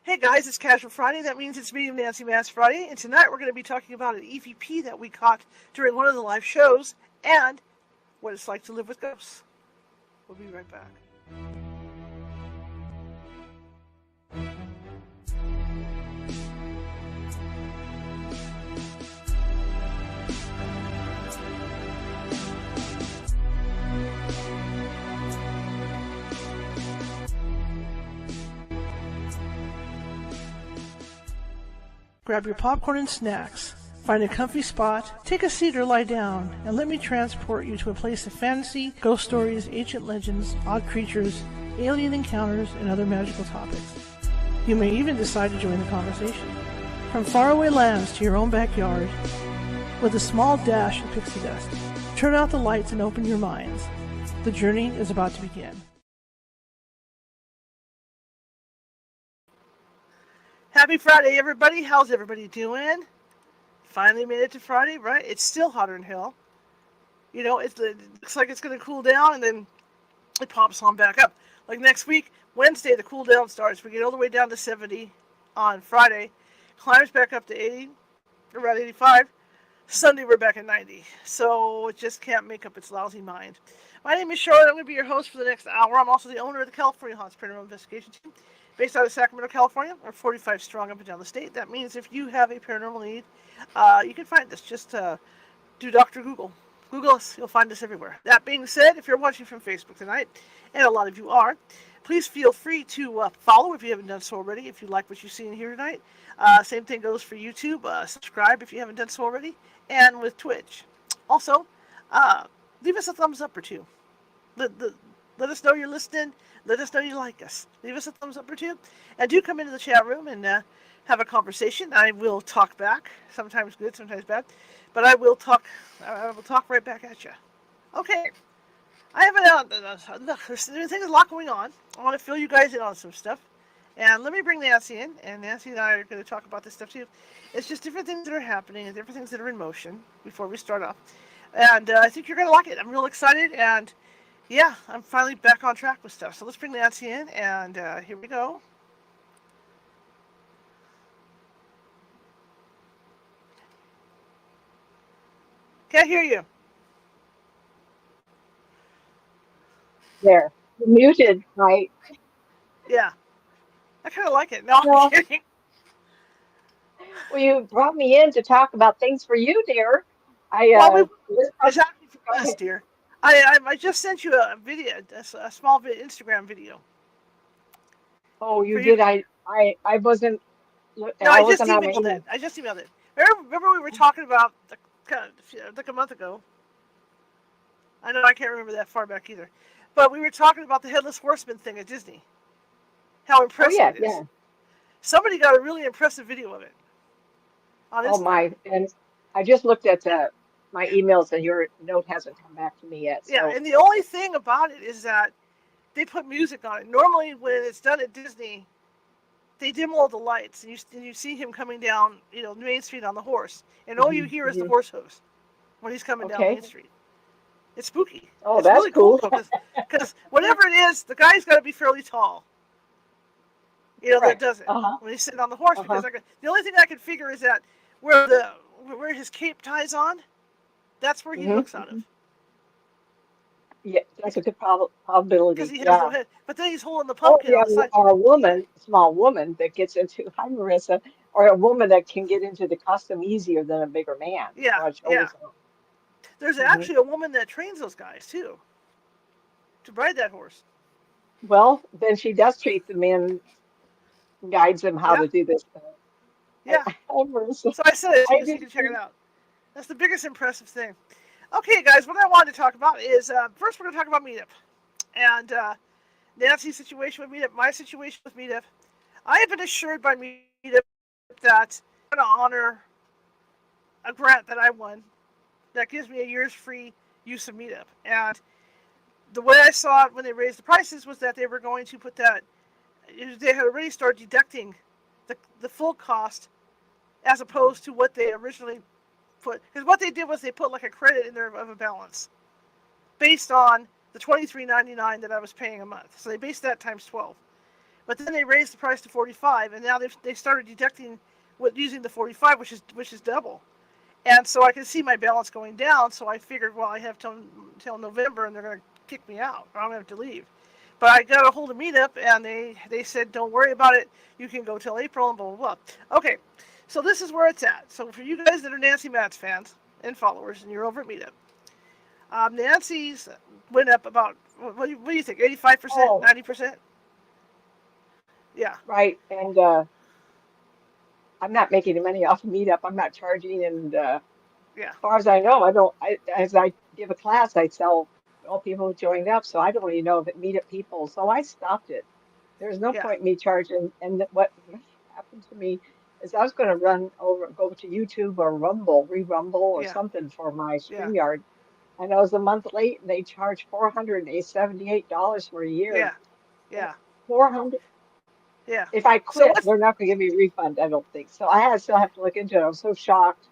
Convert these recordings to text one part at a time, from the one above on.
Hey guys, it's Casual Friday. That means it's Medium Nancy Matz Friday, and tonight we're going to be talking about an EVP that we caught during one of the live shows and what it's like to live with ghosts. We'll be right back. Grab your popcorn and snacks. Find a comfy spot, take a seat or lie down, and let me transport you to a place of fantasy, ghost stories, ancient legends, odd creatures, alien encounters, and other magical topics. You may even decide to join the conversation. From faraway lands to your own backyard, with a small dash of pixie dust, turn out the lights and open your minds. The journey is about to begin. Happy Friday, everybody. How's everybody doing? Finally made it to Friday, right? It's still hotter than hell. You know, it looks like it's going to cool down, and then it pops on back up. Like next week, Wednesday, the cool down starts. We get all the way down to 70 on Friday. Climbs back up to 80, around 85. Sunday, we're back at 90. So it just can't make up its lousy mind. My name is Charlotte. I'm going to be your host for the next hour. I'm also the owner of the California Haunts Paranormal Investigation Team, based out of Sacramento, California. We're 45 strong up and down the state. That means if you have a paranormal need, you can find us. Just do Dr. Google. Google us. You'll find us everywhere. That being said, if you're watching from Facebook tonight, and a lot of you are, please feel free to follow if you haven't done so already, if you like what you see in here tonight. Same thing goes for YouTube. Subscribe if you haven't done so already. And with Twitch. Also, leave us a thumbs up or two. Let us know you're listening. Let us know you like us. Leave us a thumbs up or two. And do come into the chat room and have a conversation. I will talk back. Sometimes good, sometimes bad. But I will talk right back at you. Okay. I have there's a lot going on. I want to fill you guys in on some stuff. And let me bring Nancy in. And Nancy and I are going to talk about this stuff too. It's just different things that are happening and different things that are in motion before we start off. And I think you're going to like it. I'm real excited. And yeah, I'm finally back on track with stuff. So let's bring Nancy in, and here we go. Can't hear you. There. You're muted, right? Yeah. I kind of like it. No, I'm kidding. Well, you brought me in to talk about things for you, dear. It's actually for us, dear. I just sent you a video, a small Instagram video. Oh, you did. I wasn't. No, I I just wasn't on my emailed email. it. I just emailed it. Remember we were talking about like a month ago. I know I can't remember that far back either. But we were talking about the Headless Horseman thing at Disney. How Oh impressive yeah, it is. yeah. Somebody got a really impressive video of it on Oh Instagram. my! And I just looked at my emails, and your note hasn't come back to me yet. Yeah, So and the only thing about it is that they put music on it. Normally, when it's done at Disney, they dim all the lights, and you see him coming down, Main Street on the horse, and all you mhm, hear is the mhm. horse hooves when he's coming down Okay. Main Street. It's spooky. Oh, It's that's really cool cool. though, because whatever it is, the guy's got to be fairly tall. That Correct. does it Uh-huh. when he's sitting on the horse. Because Uh-huh. the only thing I can figure is that where his cape ties on, that's where he Hmm. looks out of. Yeah, that's a good Because probability. he has no Yeah. head. But then he's holding the Or pumpkin you on have the side. a woman, a small woman that gets into, hi Marissa, or a woman that can get into the costume easier than a bigger man. Yeah, Broad yeah. shoulders. There's Hmm. actually a woman that trains those guys too to ride that horse. Well, then she does treat the men, guides them how Yeah, to do this. yeah. Hi Marissa. So I said it. I So you did can check it too. out. That's the biggest impressive thing. Okay, guys. What I wanted to talk about is first we're going to talk about Meetup and Nancy's situation with Meetup, my situation with Meetup. I have been assured by Meetup that I'm going to honor a grant that I won that gives me a year's free use of Meetup. And the way I saw it when they raised the prices was that they were going to put that, they had already started deducting the full cost as opposed to what they originally put. Because what they did was they put like a credit in there of a balance based on the $23.99 that I was paying a month. So they based that times 12. But then they raised the price to 45, and now they started deducting using the 45, which is double. And so I can see my balance going down. So I figured, well, I have till November, and they're going to kick me out, or I'm going to have to leave. But I got a hold of Meetup, and they said, don't worry about it. You can go till April, and blah, blah, blah. Okay, so this is where it's at. So for you guys that are Nancy Matz fans and followers, and you're over at Meetup, Nancy's went up about, what do you think, 85%, Oh, 90%? Yeah, right. And I'm not making any money off of Meetup. I'm not charging. And yeah, as far as I know, I don't. As I give a class, I tell all people who joined up. So I don't even know if it Meetup people. So I stopped it. There's no yeah, point in me charging. And what happened to me is I was going to go to YouTube or Rumble or yeah, something for my yeah, StreamYard. And I was a month late, and they charged $478 for a year. yeah, And yeah, 400. yeah. If I So quit, they're not going to give me a refund. I don't think so. Still have to look into it. I was so shocked.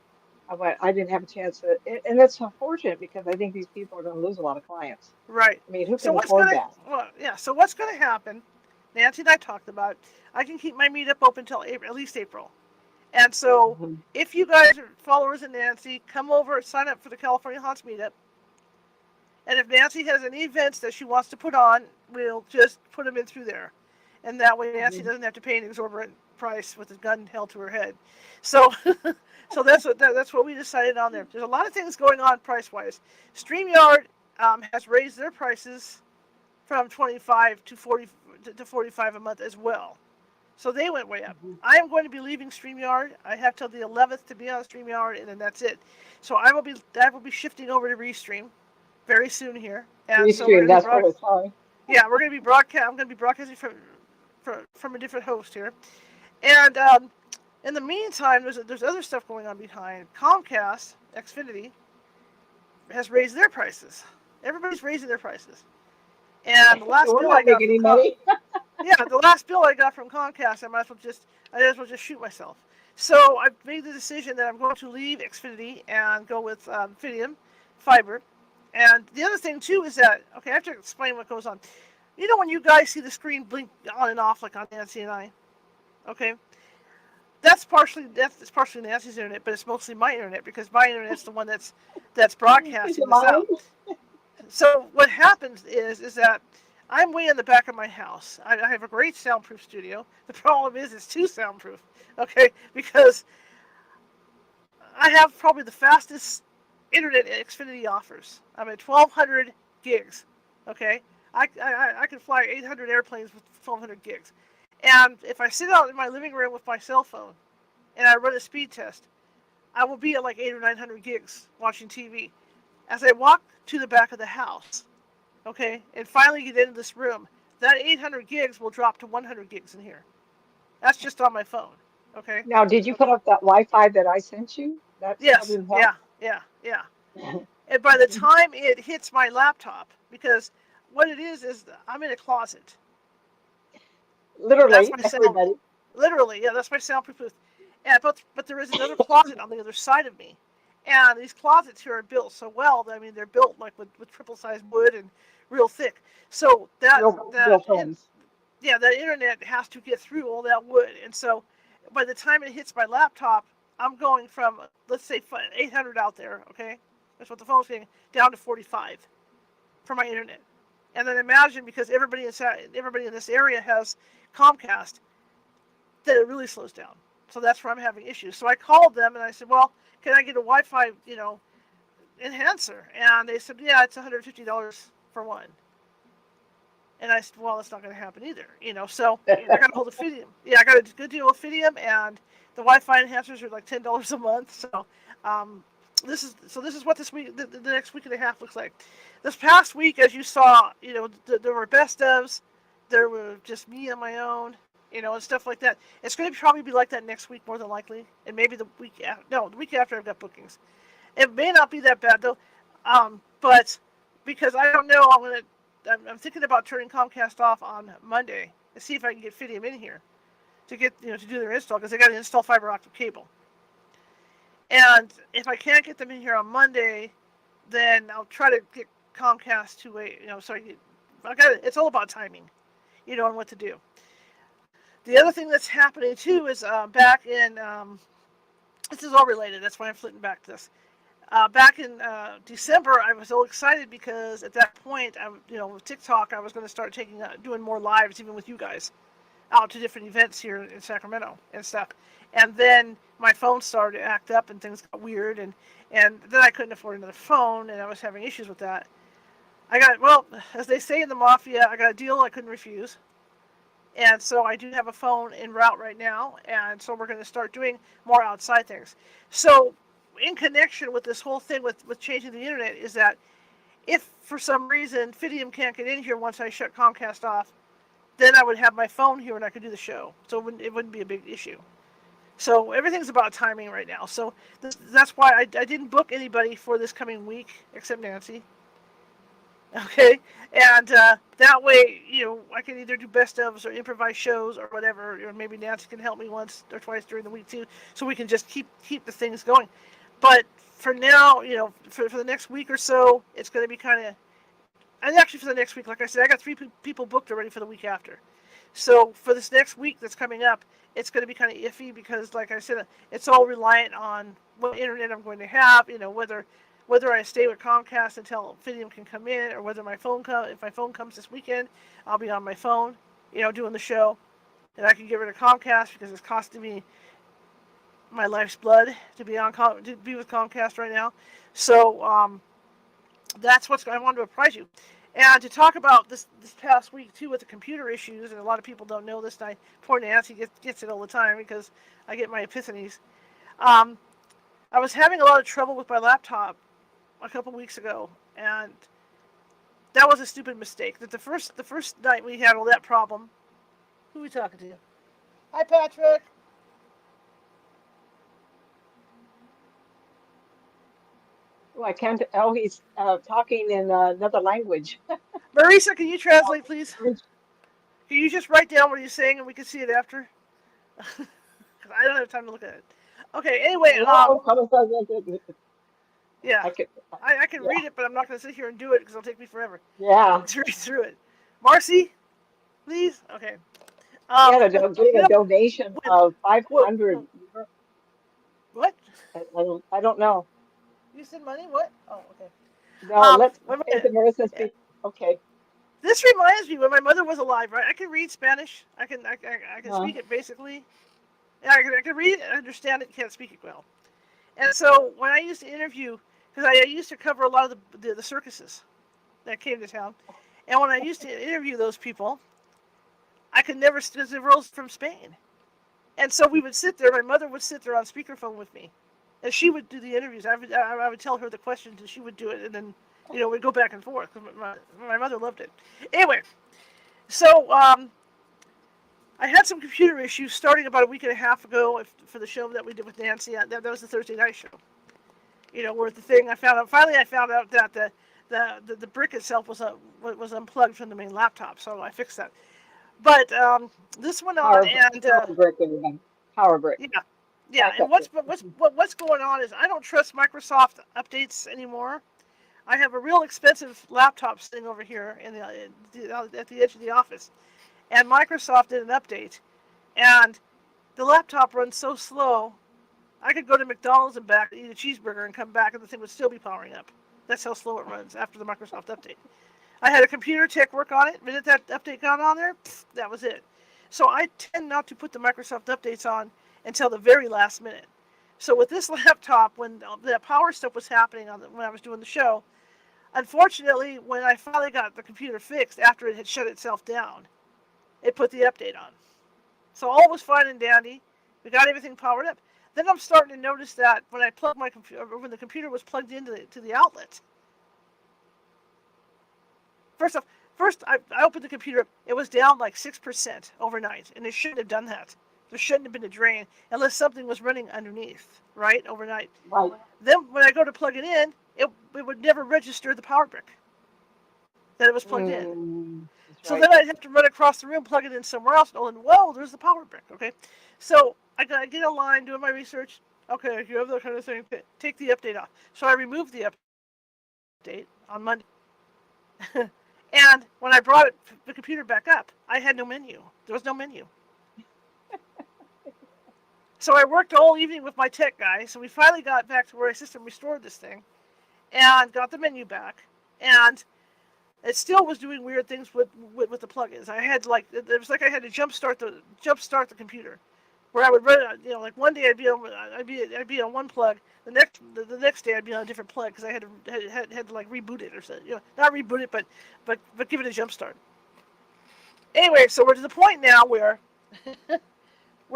I didn't have a chance to, and it's unfortunate because I think these people are going to lose a lot of clients. right. I mean, who So can afford that? So what's gonna happen? Nancy and I talked about. I can keep my meetup open till April, at least April. And so, Hmm. if you guys are followers of Nancy, come over and sign up for the California Haunts meetup. And if Nancy has any events that she wants to put on, we'll just put them in through there. And that way Nancy Hmm. doesn't have to pay an exorbitant price with a gun held to her head. So so that's what we decided on there. There's a lot of things going on price-wise. StreamYard has raised their prices from 25 to 40 to 45 a month as well. So they went way up. Hmm. I am going to be leaving StreamYard. I have till the 11th to be on StreamYard, and then that's it. So I will be shifting over to Restream very soon here, and so we're Restream, going to be that's what it's called. yeah, we're going to be broadcast. I'm going to be broadcasting from a different host here, and in the meantime, there's other stuff going on behind. Comcast, Xfinity, has raised their prices. Everybody's raising their prices, and the last We're bill I not got making from any money. the last bill I got from Comcast, I might as well just shoot myself. So I've made the decision that I'm going to leave Xfinity and go with Fidium Fiber. And the other thing too is that I have to explain what goes on. You know when you guys see the screen blink on and off like on Nancy and I, okay? That's partially Nancy's internet, but it's mostly my internet because my internet's the one that's Is broadcasting it this mine? out. So what happens is that I'm way in the back of my house. I have a great soundproof studio. The problem is it's too soundproof, okay? Because I have probably the fastest internet Xfinity offers. I'm at 1,200 gigs, okay? I can fly 800 airplanes with 1,200 gigs. And if I sit out in my living room with my cell phone and I run a speed test, I will be at like 800 or 900 gigs watching TV. As I walk to the back of the house, okay, and finally get into this room, that 800 gigs will drop to 100 gigs in here. That's just on my phone, okay? Now, did you put up that Wi-Fi that I sent you? That still Yes, didn't help? yeah, yeah, yeah. And by the time it hits my laptop, because what it is I'm in a closet. That's Literally, my sound, everybody. literally, yeah, that's my soundproof booth. And but there is another closet on the other side of me, and these closets here are built so well. That, I mean, they're built like with triple sized wood and real thick. So Real films. yeah, that internet has to get through all that wood, and so by the time it hits my laptop, I'm going from, let's say, 800 out there. Okay, that's what the phone's getting, down to 45 for my internet. And then imagine, because everybody in this area has Comcast, that it really slows down. So that's where I'm having issues. So I called them and I said, well, can I get a Wi-Fi, enhancer? And they said, yeah, it's $150 for one. And I said, well, that's not going to happen either, So I got a hold of Fidium. Yeah, I got a good deal with Fidium, and the Wi-Fi enhancers are like $10 a month. So this is what this week, the next week and a half looks like. This past week, as you saw, there were best ofs. There were just me on my own, and stuff like that. It's going to probably be like that next week, more than likely, and maybe the week after. No, the week after I've got bookings. It may not be that bad though, but because I don't know, I'm thinking about turning Comcast off on Monday to see if I can get Fidium in here to get to do their install, because they got to install fiber optic cable. And if I can't get them in here on Monday, then I'll try to get Comcast to it's all about timing, and what to do. The other thing that's happening too is back in this is all related. That's why I'm flitting back to this. Back in December, I was so excited because at that point, with TikTok, I was going to start doing more lives, even with you guys, out to different events here in Sacramento and stuff. And then my phone started to act up, and things got weird, and then I couldn't afford another phone, and I was having issues with that. Well, as they say in the mafia, I got a deal I couldn't refuse. And so I do have a phone en route right now, and so we're going to start doing more outside things. So in connection with this whole thing with changing the internet is that if for some reason Fidium can't get in here once I shut Comcast off, then I would have my phone here and I could do the show. So it wouldn't be a big issue. So everything's about timing right now. So that's why I didn't book anybody for this coming week except Nancy. Okay, and that way, I can either do best ofs or improvise shows or whatever, or maybe Nancy can help me once or twice during the week too, so we can just keep the things going. But for now, for the next week or so, it's going to be kind of, and actually for the next week, like I said, I got 3 people booked already for the week after. So for this next week that's coming up, it's going to be kind of iffy because, like I said, it's all reliant on what internet I'm going to have, whether I stay with Comcast until Fidium can come in, or whether if my phone comes this weekend, I'll be on my phone, doing the show, and I can get rid of Comcast because it's costing me my life's blood to be with Comcast right now. So that's what I wanted to apprise you, and to talk about this past week too with the computer issues. And a lot of people don't know this. And poor Nancy gets it all the time because I get my epiphanies. I was having a lot of trouble with my laptop a couple weeks ago, and that was a stupid mistake. That the first night we had all that problem. Who are we talking to? Hi, Patrick. Oh, I can't. Oh, he's talking in another language. Marisa, can you translate, please? Can you just write down what he's saying and we can see it after? I don't have time to look at it. Okay. Anyway, yeah, I can read it, but I'm not going to sit here and do it because it'll take me forever. Yeah. To read through it. Marcy, please. Okay. Getting a donation of 500. What? I don't know. You said money? What? Oh, okay. No, let's Marissa speak. Okay. This reminds me when my mother was alive, right? I can read Spanish. I can speak it basically. Yeah, I can read it and understand it. Can't speak it well. And so when I used to interview, because I used to cover a lot of the circuses that came to town, and when I used to interview those people, I could never, because they were from Spain. And so we would sit there, my mother would sit there on speakerphone with me, and she would do the interviews. I would tell her the questions, and she would do it, and then, we'd go back and forth. My mother loved it. Anyway, so I had some computer issues starting about a week and a half ago for the show that we did with Nancy. That was the Thursday night show. Where the thing I found out that the brick itself was unplugged from the main laptop, so I fixed that. But this went on, power brick, power brick. Yeah. And what's going on is I don't trust Microsoft updates anymore. I have a real expensive laptop sitting over here at the edge of the office, and Microsoft did an update, and the laptop runs so slow. I could go to McDonald's and back, eat a cheeseburger, and come back, and the thing would still be powering up. That's how slow it runs after the Microsoft update. I had a computer tech work on it. The minute that update got on there, that was it. So I tend not to put the Microsoft updates on until the very last minute. So with this laptop, when the power stuff was happening when I was doing the show, unfortunately, when I finally got the computer fixed after it had shut itself down, it put the update on. So all was fine and dandy. We got everything powered up. Then I'm starting to notice that when I plugged my computer, when the computer was plugged into the outlet. First I opened the computer. It was down like 6% overnight, and it shouldn't have done that. There shouldn't have been a drain unless something was running underneath, right, overnight. Right. Then when I go to plug it in, it would never register the power brick that it was plugged in. So then I'd have to run across the room, plug it in somewhere else, and whoa, there's the power brick. Okay, so I get online doing my research. Okay, if you have that kind of thing, take the update off. So I removed the update on Monday. And when I brought the computer back up, I had no menu. There was no menu. So I worked all evening with my tech guy. So we finally got back to where I system restored this thing and got the menu back. And it still was doing weird things with the plugins. I had it was like I had to jumpstart the computer, where I would run, like one day I'd be on one plug, the next day I'd be on a different plug because I had to like reboot it or something, not reboot it, but give it a jump start. Anyway, so we're to the point now where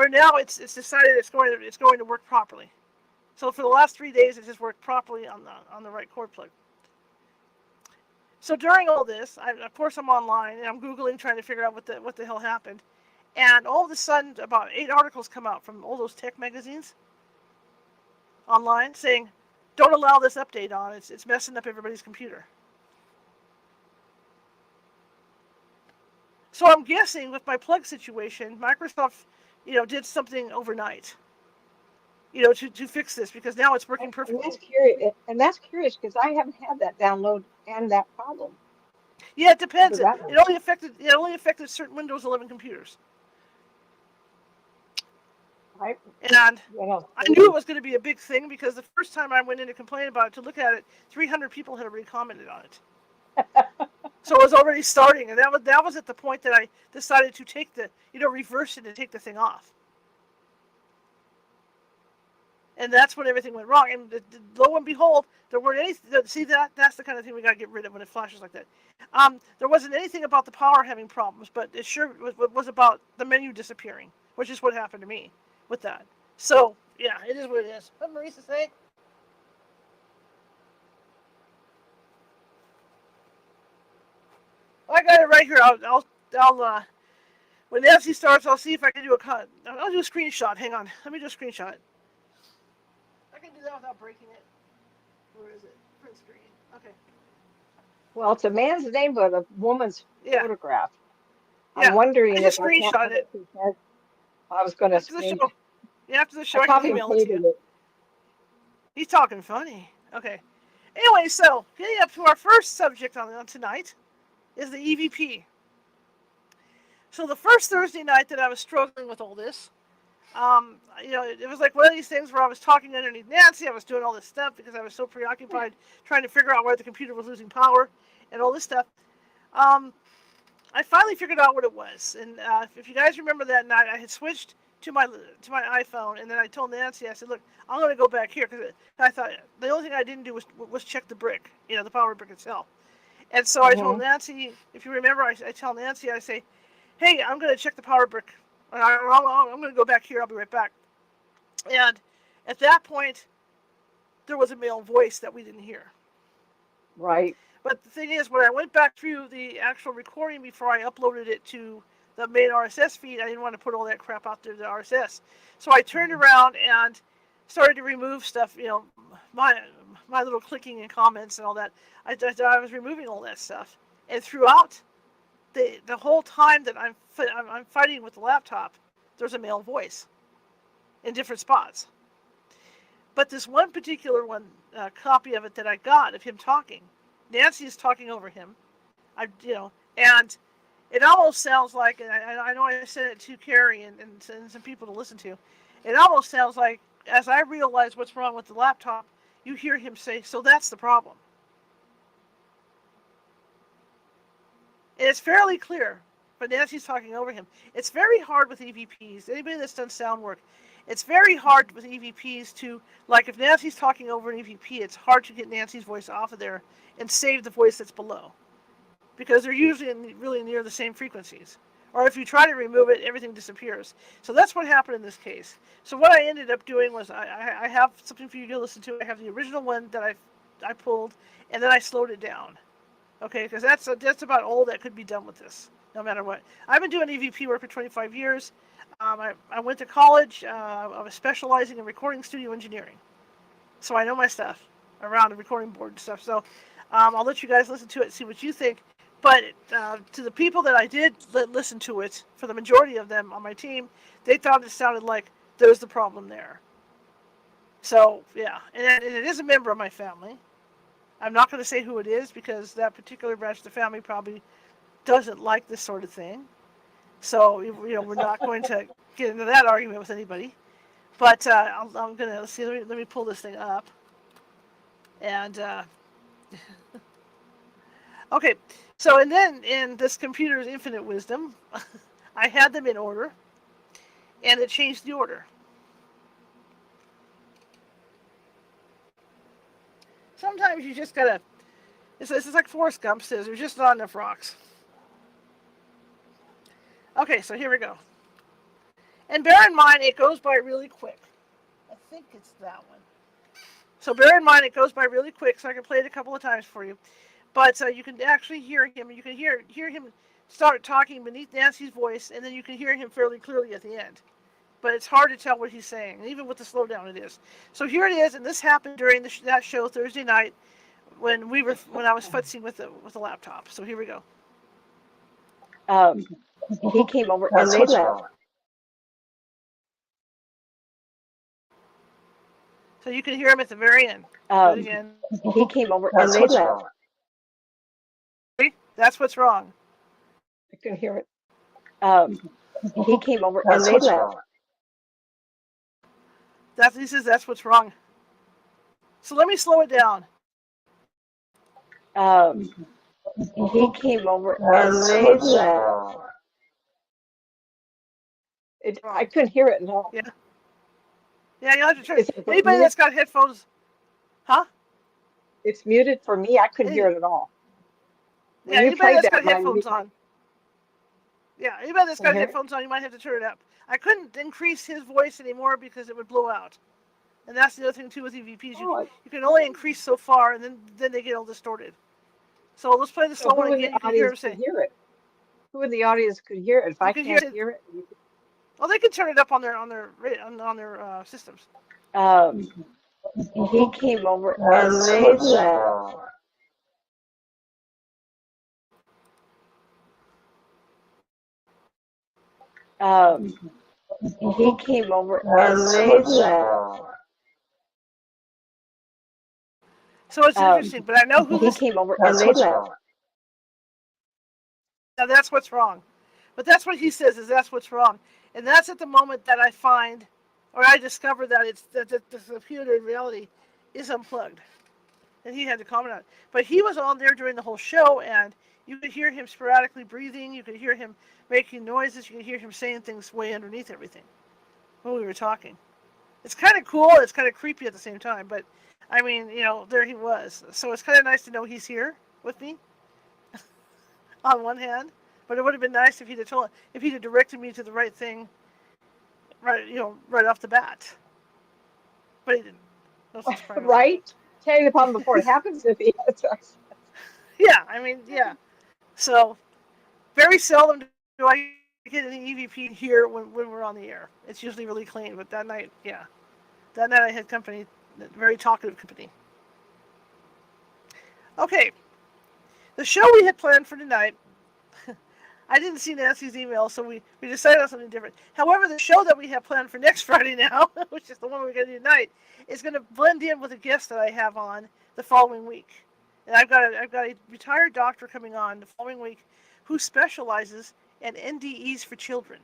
now it's decided it's going to work properly. So for the last 3 days, it just worked properly on the right cord plug. So during all this, of course I'm online and I'm Googling trying to figure out what the hell happened. And all of a sudden, about 8 articles come out from all those tech magazines online saying, don't allow this update on. It's messing up everybody's computer. So I'm guessing with my plug situation, Microsoft, did something overnight, to fix this because now it's working perfectly. And that's curious because I haven't had that download and that problem. Yeah, it depends. It only affected certain Windows 11 computers. Right. And I knew it was going to be a big thing because the first time I went in to complain about it, to look at it, 300 people had already commented on it. So it was already starting, and that was at the point that I decided to take reverse it and take the thing off. And that's when everything went wrong. And lo and behold, there weren't any. See that's the kind of thing we got to get rid of when it flashes like that. There wasn't anything about the power having problems, but it sure was about the menu disappearing, which is what happened to me with that. So yeah, it is what it is. What Marisa say? I got it right here. I'll when Nancy starts, I'll see if I can do a cut. I'll do a screenshot. Hang on. Let me do a screenshot. I can do that without breaking it. Where is it? Print screen. Okay. Well, it's a man's name, but a woman's photograph. Yeah. I'm wondering if I screenshot it. I was going to screen. After the show, I can email it to you. He's talking funny. Okay. Anyway, so getting up to our first subject on tonight is the EVP. So the first Thursday night that I was struggling with all this, it was like one of these things where I was talking underneath Nancy. I was doing all this stuff because I was so preoccupied trying to figure out why the computer was losing power and all this stuff. I finally figured out what it was. And if you guys remember that night, I had switched to my iPhone, and then I told Nancy, I said, look, I'm going to go back here because I thought the only thing I didn't do was check the brick, the power brick itself. And so I told Nancy, if you remember, I tell Nancy, I say, hey, I'm going to check the power brick. I'm going to go back here. I'll be right back. And at that point, there was a male voice that we didn't hear. Right. But the thing is, when I went back through the actual recording before I uploaded it to the main RSS feed, I didn't want to put all that crap out there to the RSS. So I turned around and started to remove stuff, my little clicking and comments and all that. I was removing all that stuff. And throughout the whole time that I'm fighting with the laptop, there's a male voice in different spots. But this one particular copy of it that I got of him talking, Nancy is talking over him, and it almost sounds like, and I know I sent it to Carrie and some people to listen to, it almost sounds like, as I realize what's wrong with the laptop, you hear him say, so that's the problem. And it's fairly clear, but Nancy's talking over him. It's very hard with EVPs. Anybody that's done sound work, it's very hard with EVPs to, like if Nancy's talking over an EVP, it's hard to get Nancy's voice off of there and save the voice that's below. Because they're usually really near the same frequencies. Or if you try to remove it, everything disappears. So that's what happened in this case. So what I ended up doing was I have something for you to listen to. I have the original one that I pulled, and then I slowed it down. Okay, because that's about all that could be done with this, no matter what. I've been doing EVP work for 25 years. I went to college. I was specializing in recording studio engineering. So I know my stuff around the recording board and stuff. So I'll let you guys listen to it and see what you think. But to the people that I did listen to it, for the majority of them on my team, they thought it sounded like there's the problem there. So, yeah. And it is a member of my family. I'm not going to say who it is because that particular branch of the family probably doesn't like this sort of thing. So, we're not going to get into that argument with anybody. But I'm gonna let's see. Let me pull this thing up. And okay, so and then in this computer's infinite wisdom, I had them in order, and it changed the order. Sometimes you just gotta. It's like Forrest Gump says. There's just not enough rocks. Okay, so here we go. And bear in mind, it goes by really quick. I think it's that one. So bear in mind, it goes by really quick, so I can play it a couple of times for you. But you can actually hear him. You can hear him start talking beneath Nancy's voice, and then you can hear him fairly clearly at the end. But it's hard to tell what he's saying, even with the slowdown it is. So here it is, and this happened during that show Thursday night when I was futzing with the laptop. So here we go. He came over and they left. So you can hear him at the very end. Again. He came over and they left. That's what's wrong. I can hear it. He came over and they left. He says that's what's wrong. So let me slow it down. He came over and they left. I couldn't hear it at all. Yeah. Yeah, you'll have to try. Anybody that's got headphones, huh? It's muted for me. I couldn't hear it at all. Yeah, anybody that's got headphones on. Yeah, anybody that's got headphones on, you might have to turn it up. I couldn't increase his voice anymore because it would blow out. And that's the other thing too with EVPs. You can only increase so far, and then they get all distorted. So let's play the slow one again. You can hear him say. Who in the audience could hear it? If I can't hear it. Well, they can turn it up on their systems. He came over and they left. He came over and they left. So it's interesting, but I know who he came over and they left. Now that's what's wrong. But that's what he says is that's what's wrong. And that's at the moment that I find, or I discover that it's that the computer in reality is unplugged. And he had to comment on it. But he was on there during the whole show, and you could hear him sporadically breathing. You could hear him making noises. You could hear him saying things way underneath everything when we were talking. It's kind of cool. It's kind of creepy at the same time. But, I mean, there he was. So it's kind of nice to know he's here with me on one hand. But it would have been nice if he'd have directed me to the right thing, right off the bat. But he didn't. No surprise. Right? Tell you the problem before it happens if he Yeah, I mean, yeah. So, very seldom do I get an EVP here when we're on the air. It's usually really clean, but that night, yeah. That night I had company, very talkative company. Okay. The show we had planned for tonight, I didn't see Nancy's email, so we decided on something different. However, the show that we have planned for next Friday now, which is the one we're going to do tonight, is going to blend in with a guest that I have on the following week. And I've got a retired doctor coming on the following week who specializes in NDEs for children.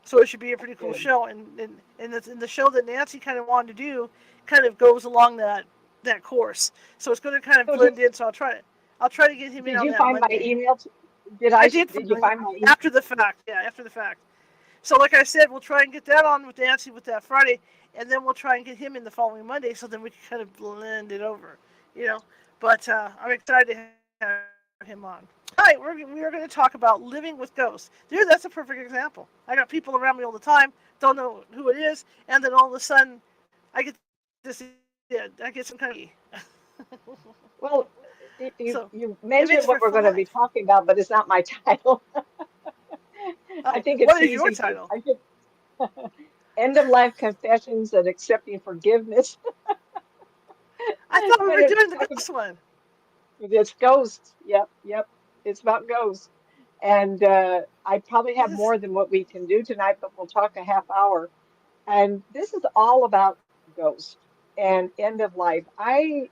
So it should be a pretty cool show. And the show that Nancy kind of wanted to do kind of goes along that course. So it's going to kind of blend in. So I'll try to get him in on that Monday. Did you find my email? Did you find my email? After the fact, yeah, after the fact. So like I said, we'll try and get that on with Nancy with that Friday, and then we'll try and get him in the following Monday, so then we can kind of blend it over, But I'm excited to have him on. All right, we are going to talk about living with ghosts. Dude, that's a perfect example. I got people around me all the time, don't know who it is, and then all of a sudden, I get some kind of... Well, you mentioned what we're going to be talking about, but it's not my title. I think it's what is your title? End of life confessions and accepting forgiveness. I thought we were doing the ghost one. It's ghosts. Yep. It's about ghosts. And I probably have more than what we can do tonight, but we'll talk a half hour. And this is all about ghosts and end of life. I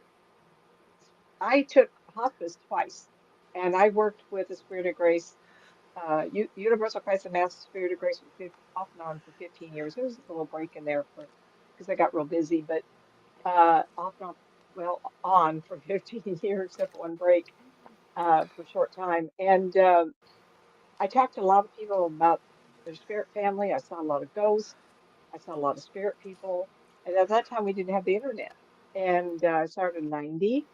took hospice twice, and I worked with the Spirit of Grace Universal Christ of Mass Spirit of Grace for off and on for 15 years. There was a little break in there for because I got real busy, but off and on, well, on for 15 years, except for one break for a short time. And I talked to a lot of people about their spirit family. I saw a lot of ghosts. I saw a lot of spirit people. And at that time, we didn't have the internet. And I started in 90.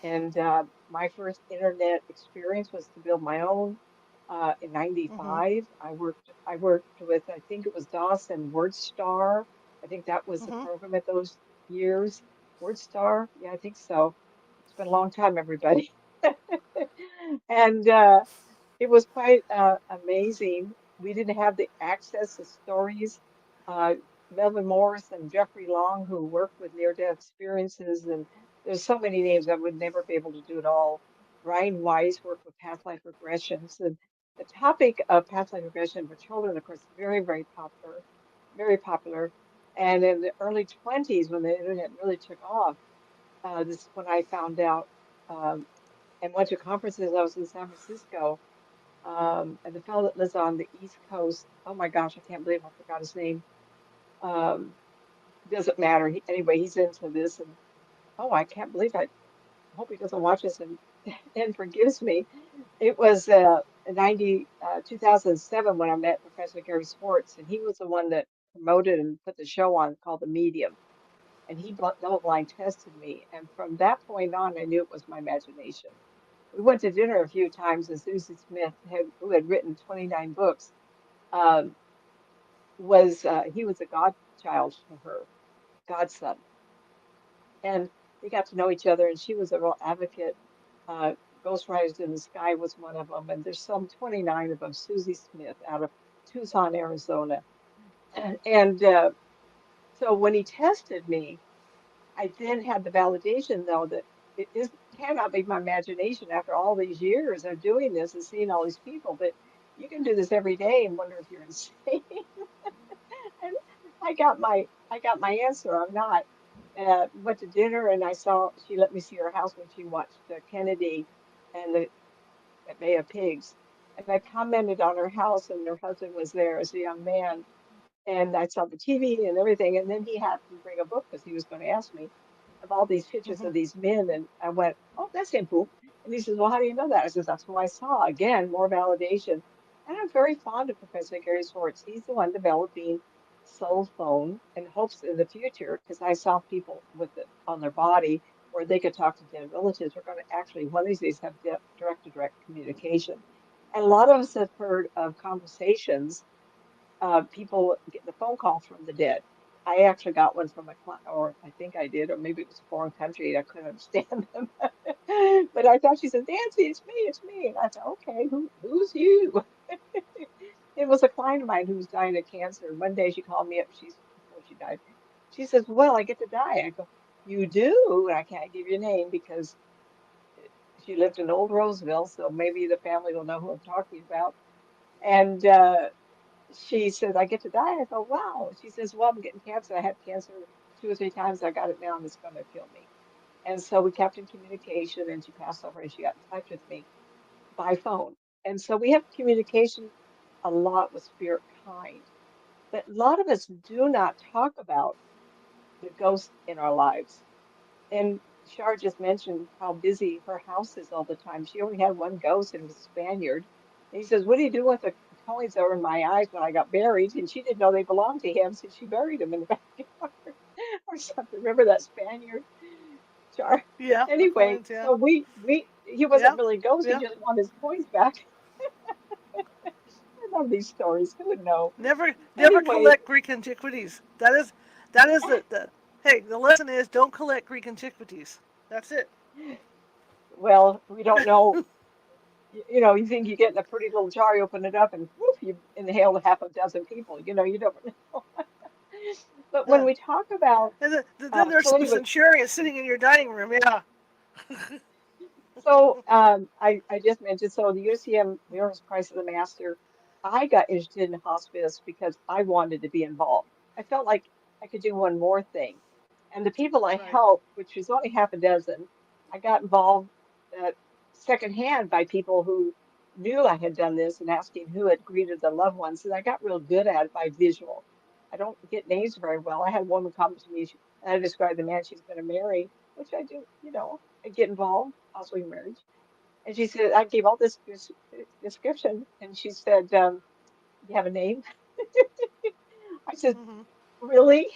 And my first internet experience was to build my own in Mm-hmm. 95. I worked with, I think it was DOS and WordStar. I think that was the Mm-hmm. program at those years. WordStar, yeah, I think so. It's been a long time, everybody. And it was quite amazing. We didn't have the access to stories. Uh, Melvin Morris and Jeffrey Long, who worked with near-death experiences, and there's so many names I would never be able to do it all. Ryan Weiss worked with past life regressions, and the topic of past life regression for children, of course, very, very popular, very popular. And in the early 20s, when the internet really took off, this is when I found out um, and went to conferences. I was in San Francisco and the fellow that lives on the East Coast, oh my gosh, I can't believe I forgot his name. Um, doesn't matter. Anyway, he's into this, and oh, I can't believe I hope he doesn't watch this and and forgives me. It was 2007 when I met Professor Gary Swartz, and he was the one that promoted and put the show on called The Medium, and he double blind tested me, and from that point on, I knew it was my imagination. We went to dinner a few times, and Susie Smith, who had written 29 books, um, was he was a godchild to her, godson, and they got to know each other. And she was a real advocate. Uh, Ghost Riders in the Sky was one of them, and there's some 29 of them. Susie Smith out of Tucson, Arizona, and so when he tested me, I then had the validation though that cannot be my imagination after all these years of doing this and seeing all these people. But you can do this every day and wonder if you're insane. And I got my answer. I'm not. Went to dinner and I saw she let me see her house when she watched Kennedy and the Bay of Pigs. And I commented on her house and her husband was there as a young man. And I saw the TV and everything. And then he happened to bring a book because he was going to ask me of all these pictures Mm-hmm. of these men. And I went, oh, that's him, Poop. And he says, well, how do you know that? I says, that's who I saw. Again, more validation. And I'm very fond of Professor Gary Swartz. He's the one developing soul phone and hopes in the future, because I saw people with it on their body where they could talk to dead relatives. We're going to actually, one of these days, have direct to direct communication. And a lot of us have heard of conversations people get the phone call from the dead. I actually got one from a client, or I think I did, or maybe it was a foreign country. I couldn't understand them, but I thought she said, "Nancy, it's me," and I thought, "Okay, who's you?" It was a client of mine who was dying of cancer. One day she called me up. She's before she died. She says, "Well, I get to die." I go, "You do?" And I can't give you a name because she lived in Old Roseville, so maybe the family will know who I'm talking about. And she said, I get to die. I go, wow. She says, well, I'm getting cancer. I had cancer 2 or 3 times. I got it now and it's going to kill me. And so we kept in communication and she passed over and she got in touch with me by phone. And so we have communication a lot with spirit kind. But a lot of us do not talk about the ghosts in our lives. And Shar just mentioned how busy her house is all the time. She only had one ghost and it was a Spaniard. And he says, what do you do with the coins that were in my eyes when I got buried? And she didn't know they belonged to him, so she buried them in the backyard or something. Remember that Spaniard, Char? Yeah, the Anyway, coins. Yeah. so we he wasn't Yeah. really a ghost, he Yeah. just wanted his coins back. I love these stories. Who would know? Never Anyway, collect Greek antiquities. That is the hey. The lesson is don't collect Greek antiquities. That's it. well, we don't know. You think you get in a pretty little jar, you open it up, and woof, you inhale half a dozen people. You don't know. But when Yeah. we talk about, And then there's so some anyway, centurion sitting in your dining room. Yeah. so I just mentioned, so the UCM Mirrors Christ of the Master, I got interested in hospice because I wanted to be involved. I felt like I could do one more thing. And the people I Right. helped, which was only half a dozen, I got involved uh, secondhand by people who knew I had done this and asking who had greeted the loved ones, and I got real good at it by visual. I don't get names very well. I had a woman come to me and I described the man she's going to marry, which I do, I get involved, also in marriage. And she said, I gave all this description, and she said, you have a name? I said, Mhm. really?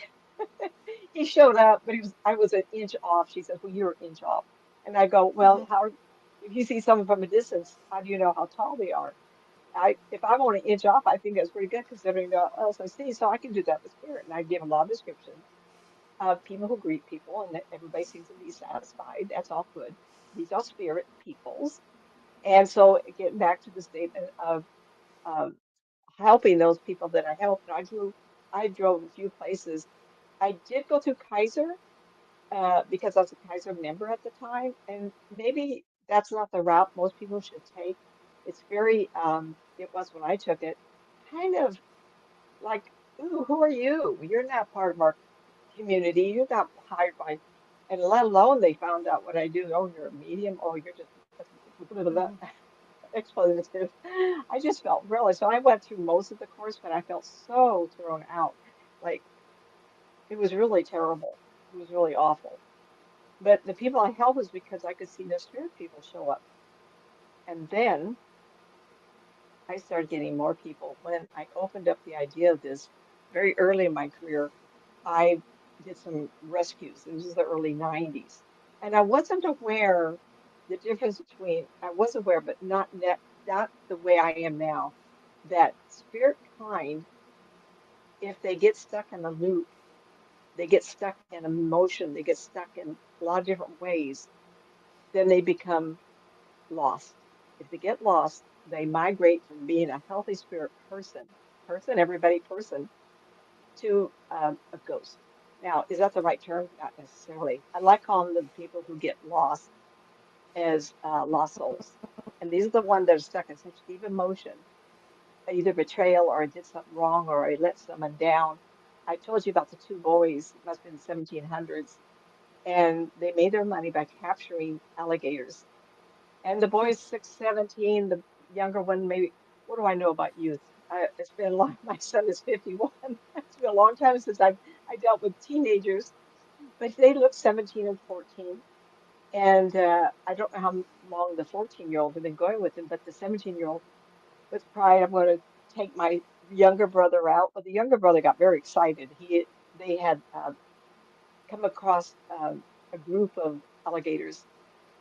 He showed up, but I was an inch off. She says, well, you're an inch off. And I go, well, Mhm. if you see someone from a distance, how do you know how tall they are? If I'm only an inch off, I think that's pretty good considering what else I see. So I can do that with spirit. And I give a lot of descriptions of people who greet people, and that everybody seems to be satisfied. That's all good. These are spirit peoples. And so getting back to the statement of um, helping those people that I helped, and I drove a few places. I did go to Kaiser because I was a Kaiser member at the time, and maybe that's not the route most people should take. It's very, it was when I took it, kind of like, ooh, who are you? You're not part of our community. You're not hired by, and let alone they found out what I do. Oh, you're a medium. Oh, you're just Mhm. expletive. I just felt really, so I went through most of the course, but I felt so thrown out. Like it was really terrible. It was really awful. But the people I helped was because I could see their spirit people show up. And then I started getting more people. When I opened up the idea of this very early in my career, I did some rescues. This was the early 90s. And I wasn't aware the difference between, I was aware, but not the way I am now, that spirit kind, if they get stuck in a loop, they get stuck in emotion, they get stuck in a lot of different ways, then they become lost. If they get lost, they migrate from being a healthy spirit everybody person, to a ghost. Now, is that the right term? Not necessarily. I like calling the people who get lost as lost souls. And these are the ones that are stuck in such deep emotion, either betrayal or I did something wrong or I let someone down. I told you about the two boys, it must have been the 1700s, and they made their money by capturing alligators. And the boy's 617, the younger one, maybe, what do I know about youth? It's been a long, my son is 51. It's been a long time since I dealt with teenagers, but they look 17 and 14. And I don't know how long the 14-year-old had been going with him, but the 17-year-old with pride, I'm going to take my younger brother out. But the younger brother got very excited. They had come across a group of alligators,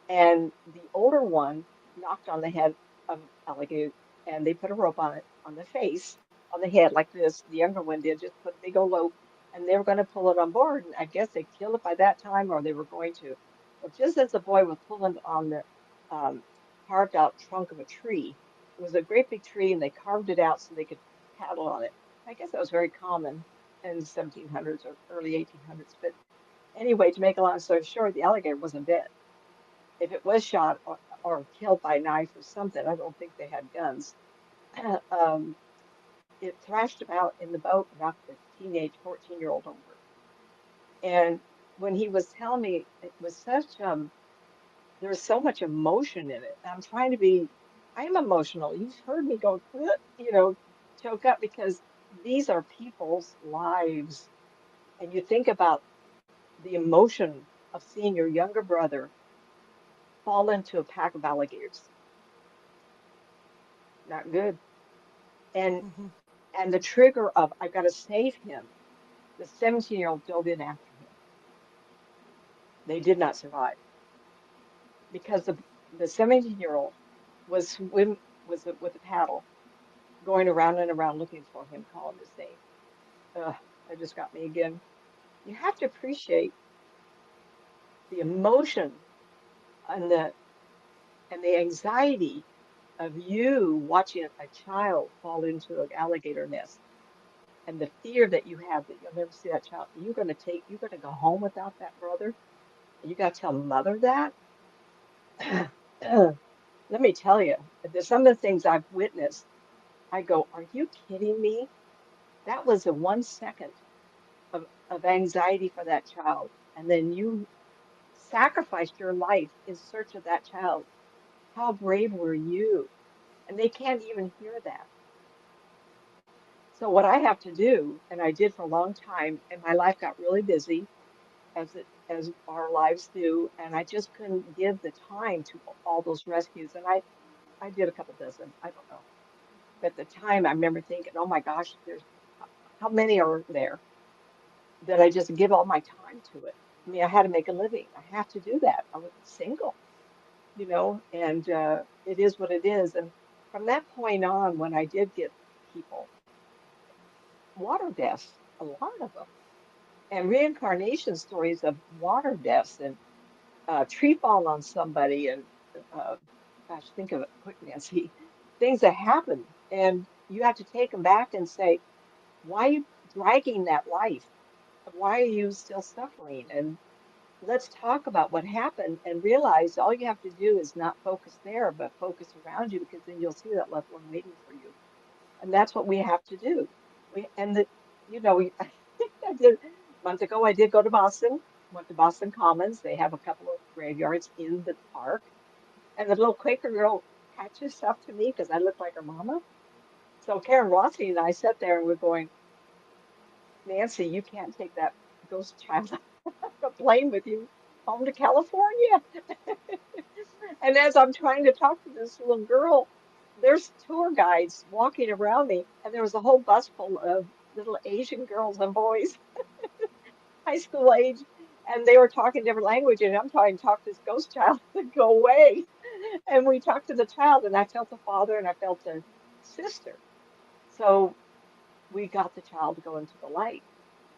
and the older one knocked on the head of alligator, and they put a rope on it, on the face, on the head like this. The younger one did, just put a big old rope, and they were going to pull it on board. And I guess they killed it by that time, or they were going to. Well, just as the boy was pulling on the um, carved out trunk of a tree, it was a great big tree, and they carved it out so they could paddle on it. I guess that was very common in the 1700s or early 1800s. But anyway, to make a long story short, the alligator wasn't dead. If it was shot or killed by knife or something, I don't think they had guns. um, it thrashed about in the boat and knocked the teenage 14-year-old over. And when he was telling me, it was such there was so much emotion in it. I'm trying to be, I am emotional. You've heard me go, choke up because these are people's lives. And you think about the emotion of seeing your younger brother fall into a pack of alligators. Not good. And Mhm. and the trigger of I've got to save him. The 17-year-old dove in after him. They did not survive because the 17-year-old was with a paddle going around and around looking for him, calling his name. Ugh, that just got me again. You have to appreciate the emotion and the anxiety of you watching a child fall into an alligator nest and the fear that you have that you'll never see that child. You're going to go home without that brother. You got to tell mother that. Let me tell you, there's some of the things I've witnessed. I go, are you kidding me? That was a 1 second of anxiety for that child. And then you sacrificed your life in search of that child. How brave were you? and they can't even hear that. So what I have to do, and I did for a long time, and my life got really busy as our lives do, and I just couldn't give the time to all those rescues. And I did a couple dozen, I don't know. But at the time, I remember thinking, oh my gosh, there's how many are there that I just give all my time to it? I mean, I had to make a living. I have to do that. I was single, and it is what it is. And from that point on, when I did get people, water deaths, a lot of them, and reincarnation stories of water deaths and tree fall on somebody, and uh, gosh, think of it quick, Nancy, things that happen. And you have to take them back and say, why are you dragging that life? Why are you still suffering? And let's talk about what happened and realize all you have to do is not focus there, but focus around you, because then you'll see that loved one waiting for you. And that's what we have to do. We and the I did a month ago. I did go to Boston. Went to Boston Commons. They have a couple of graveyards in the park, and the little Quaker girl catches up to me because I look like her mama. So Karen Rossi and I sat there and we're going, Nancy, you can't take that ghost child on a plane with you home to California. And as I'm trying to talk to this little girl, there's tour guides walking around me, and there was a whole bus full of little Asian girls and boys, high school age, and they were talking different language, and I'm trying to talk to this ghost child to go away. And we talked to the child, and I felt the father and I felt the sister. So we got the child to go into the light,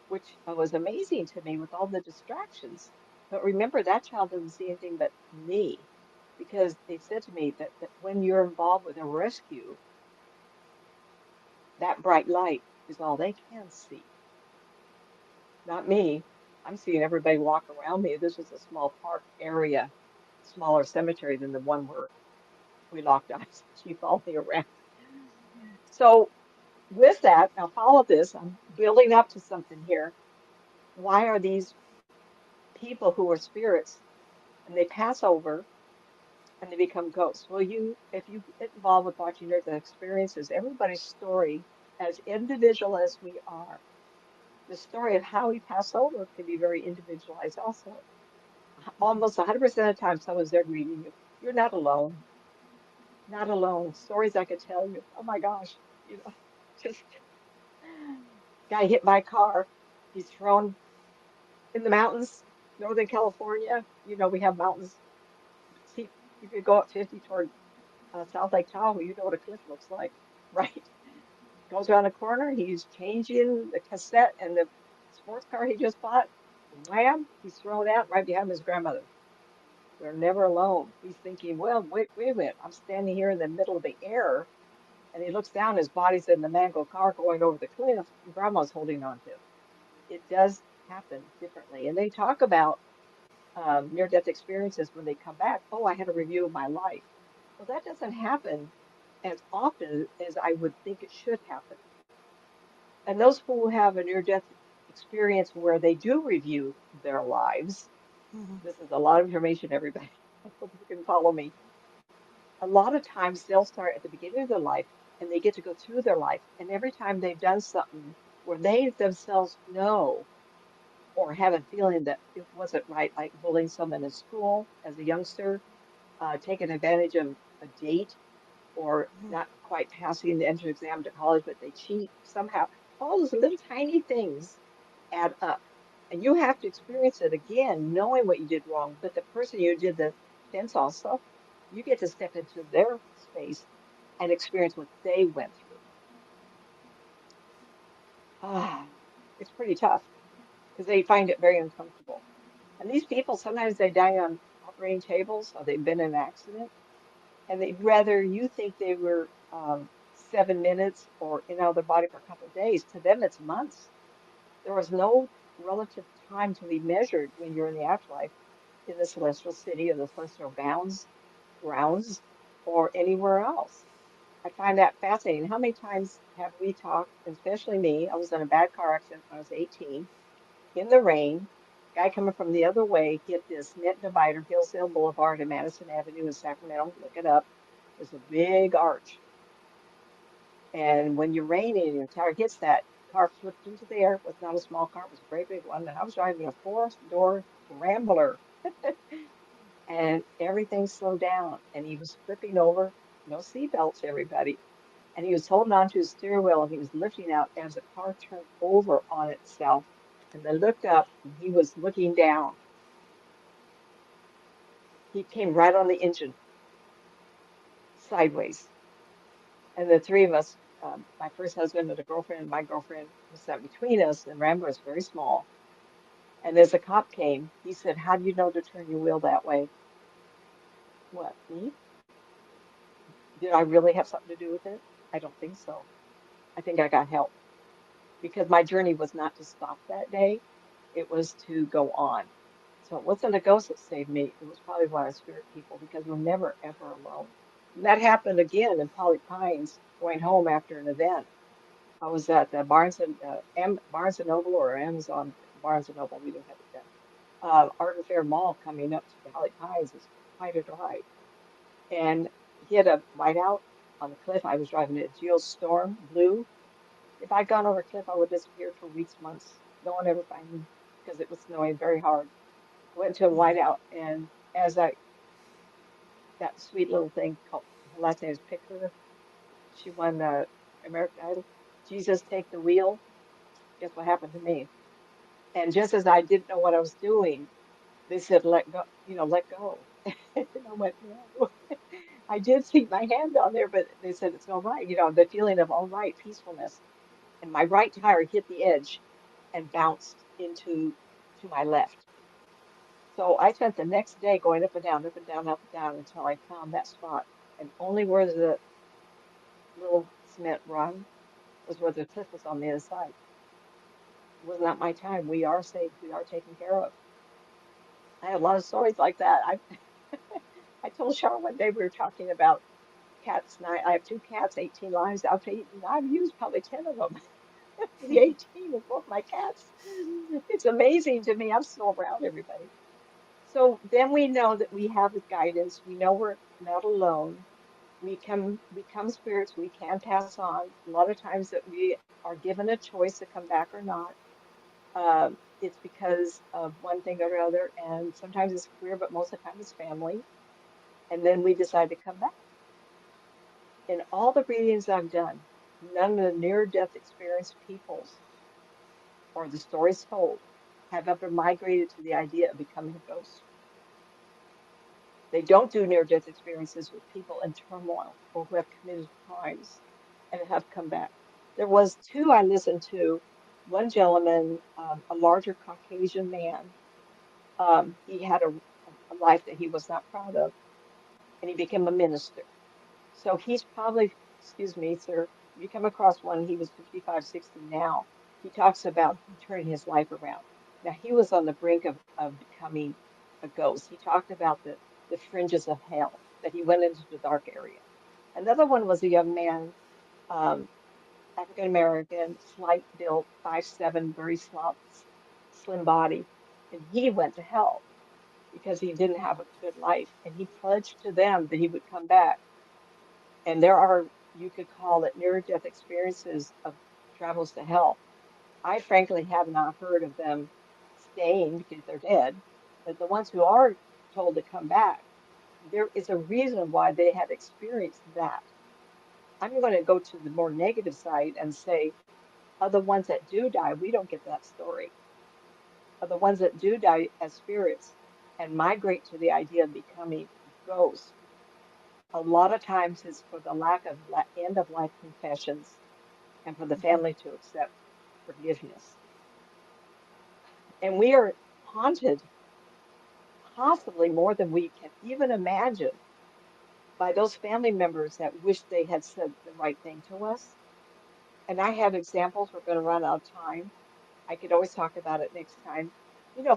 which was amazing to me with all the distractions. But remember, that child doesn't see anything but me, because they said to me that when you're involved with a rescue, that bright light is all they can see, not me. I'm seeing everybody walk around me. This was a small park area, smaller cemetery than the one where we locked eyes. She followed me around. So with that, now follow this. I'm building up to something here. Why are these people who are spirits and they pass over and they become ghosts? Well, if you get involved with watching near death experiences, everybody's story, as individual as we are, the story of how we pass over can be very individualized also. Almost 100% of the time, someone's there greeting you. You're not alone. Not alone. Stories I could tell you. Oh my gosh, just guy hit by a car. He's thrown in the mountains, Northern California. We have mountains. See, you could go up 50 toward South Lake Tahoe. You know what a cliff looks like, right? Goes around the corner. He's changing the cassette and the sports car he just bought. Wham! He's thrown out right behind his grandmother. They're never alone. He's thinking, well, wait a minute. I'm standing here in the middle of the air. And he looks down, his body's in the mangled car going over the cliff, and grandma's holding on to him. It does happen differently. And they talk about near death experiences when they come back. Oh, I had a review of my life. Well, that doesn't happen as often as I would think it should happen. And those who have a near death experience where they do review their lives, Mm-hmm. this is a lot of information, everybody. I hope you can follow me. A lot of times they'll start at the beginning of their life and they get to go through their life. And every time they've done something where they themselves know or have a feeling that it wasn't right, like bullying someone in school as a youngster, taking advantage of a date, or not quite passing the entrance exam to college, but they cheat somehow. All those little tiny things add up. And you have to experience it again, knowing what you did wrong. But the person you did the offense also, you get to step into their space and experience what they went through. Ah, it's pretty tough because they find it very uncomfortable. And these people, sometimes they die on operating tables or they've been in an accident, and they'd rather you think they were 7 minutes or in out of their body for a couple of days. To them, it's months. There was no relative time to be measured when you're in the afterlife in the celestial city or the celestial grounds, or anywhere else. I find that fascinating. How many times have we talked, especially me? I was in a bad car accident when I was 18 in the rain. Guy coming from the other way hit this net divider, Hillsdale Boulevard and Madison Avenue in Sacramento. Look it up. There's a big arch. And when you're raining and your tire hits that, car flipped into the air. It was not a small car, it was a great big one. And I was driving a four-door Rambler and everything slowed down. And he was flipping over, no seatbelts, everybody. And he was holding on to his steering wheel and he was lifting out as the car turned over on itself. And they looked up and he was looking down. He came right on the engine sideways. And the three of us, my first husband and a girlfriend and my girlfriend, was sat between us. And Rambler is very small. And as the cop came, he said, "How do you know to turn your wheel that way?" What, me? Did I really have something to do with it? I don't think so. I think I got help because my journey was not to stop that day. It was to go on. So it wasn't a ghost that saved me. It was probably one of our spirit people because we're never ever alone. And that happened again in Polly Pines going home after an event. I was at the Barnes and Noble or Amazon Barnes and Noble. We didn't have it then. Art and Fair Mall coming up to Valley Pines is quite a drive. And he had a whiteout on the cliff. I was driving a geostorm, blue. If I'd gone over a cliff, I would have disappeared for weeks, months. No one ever find me because it was snowing very hard. I went to a whiteout, and as I that sweet little thing called her last name is Picker. She won American Idol. Jesus, take the wheel. Guess what happened to me? And just as I didn't know what I was doing, they said, "Let go, let go." And I went, "No." I did see my hand on there, but they said it's all right. The feeling of all right, peacefulness. And my right tire hit the edge and bounced into to my left. So I spent the next day going up and down, up and down, up and down until I found that spot. And only where the little cement run was where the cliff was on the other side. It was not my time. We are safe. We are taken care of. I have a lot of stories like that. I told Char one day we were talking about cats. And I have two cats, 18 lives. I've used probably 10 of them. The 18 is both my cats. It's amazing to me. I'm still around everybody. So then we know that we have the guidance. We know we're not alone. We become spirits. We can pass on. A lot of times that we are given a choice to come back or not. It's because of one thing or another, and sometimes it's career, but most of the time it's family. And then we decide to come back. In all the readings I've done, none of the near-death experienced peoples or the stories told have ever migrated to the idea of becoming a ghost. They don't do near-death experiences with people in turmoil or who have committed crimes and have come back. There was two I listened to. One gentleman, a larger Caucasian man, he had a life that he was not proud of, and he became a minister. So he's probably, excuse me, sir, if you come across one, he was 55, 60 now. He talks about he turning his life around. Now, he was on the brink of becoming a ghost. He talked about the fringes of hell, that he went into the dark area. Another one was a young man, um, African American, slight built, 5'7", very slim body. And he went to hell because he didn't have a good life. And he pledged to them that he would come back. And there are, you could call it near death experiences of travels to hell. I frankly have not heard of them staying because they're dead, but the ones who are told to come back, there is a reason why they have experienced that. I'm going to go to the more negative side and say, of the ones that do die, we don't get that story. Of the ones that do die as spirits and migrate to the idea of becoming ghosts, a lot of times it's for the lack of end of life confessions and for the family to accept forgiveness. And we are haunted, possibly more than we can even imagine, by those family members that wish they had said the right thing to us. And I have examples. We're going to run out of time. I could always talk about it next time.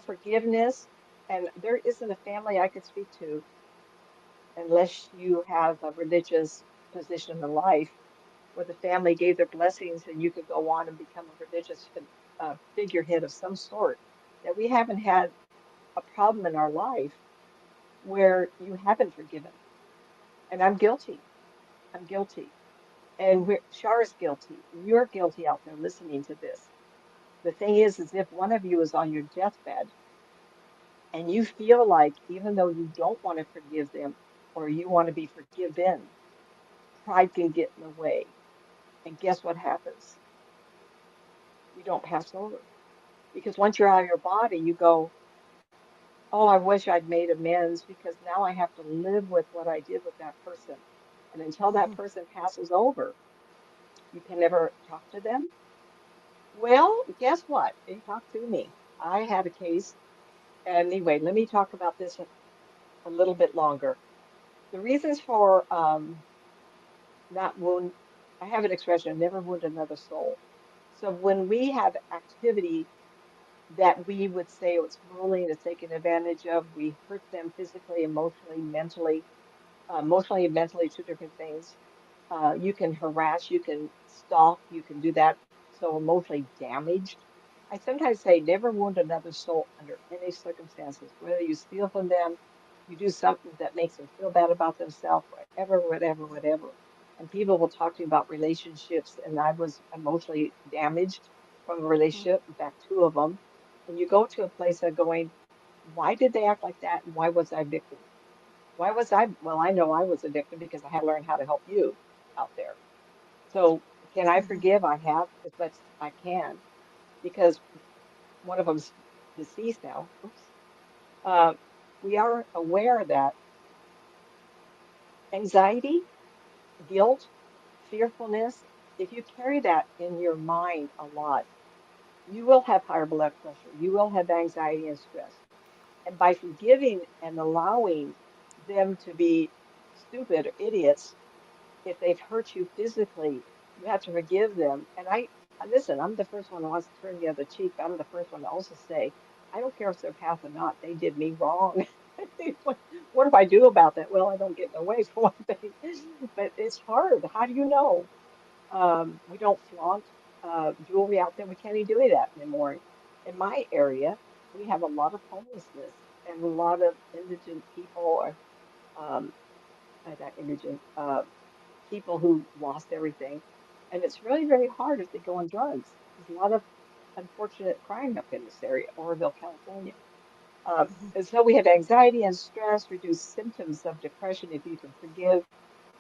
Forgiveness. And there isn't a family I could speak to unless you have a religious position in life where the family gave their blessings and you could go on and become a religious figurehead of some sort. That we haven't had a problem in our life where you haven't forgiven. And I'm guilty. I'm guilty. And Shara's guilty. You're guilty out there listening to this. The thing is if one of you is on your deathbed and you feel like, even though you don't want to forgive them or you want to be forgiven, pride can get in the way. And guess what happens? You don't pass over. Because once you're out of your body, you go, oh, I wish I'd made amends because now I have to live with what I did with that person. And until that person passes over, you can never talk to them. Well, guess what? They talked to me. I had a case. Anyway, let me talk about this a little bit longer. The reasons for not wound, I have an expression, never wound another soul. So when we have activity that we would say it's bullying, it's taken advantage of, we hurt them physically, emotionally, mentally, emotionally and mentally, two different things. You can harass, you can stalk, you can do that. So emotionally damaged. I sometimes say never wound another soul under any circumstances, whether you steal from them, you do something that makes them feel bad about themselves, whatever, whatever, whatever. And people will talk to me about relationships, and I was emotionally damaged from a relationship, in fact, two of them. And you go to a place of going, why did they act like that? And why was I a victim? Why was I? Well, I know I was a victim because I had to learn how to help you out there. So can I forgive? I have as much as I can because one of them's deceased now. Oops. Uh, we are aware that anxiety, guilt, fearfulness, if you carry that in your mind a lot, you will have higher blood pressure. You will have anxiety and stress. And by forgiving and allowing them to be stupid or idiots, if they've hurt you physically, you have to forgive them. And listen, I'm the first one who wants to turn the other cheek, but I'm the first one to also say, I don't care if they're path or not, they did me wrong. What do I do about that? Well, I don't get in the way for one thing, but it's hard. How do you know? We don't flaunt jewelry out there. We can't even do any of that anymore. In my area, we have a lot of homelessness and a lot of indigent people, or not indigent, people who lost everything. And it's really very hard if they go on drugs. There's a lot of unfortunate crime up in this area, Oroville, California. And so we have anxiety and stress, reduce symptoms of depression if you can forgive.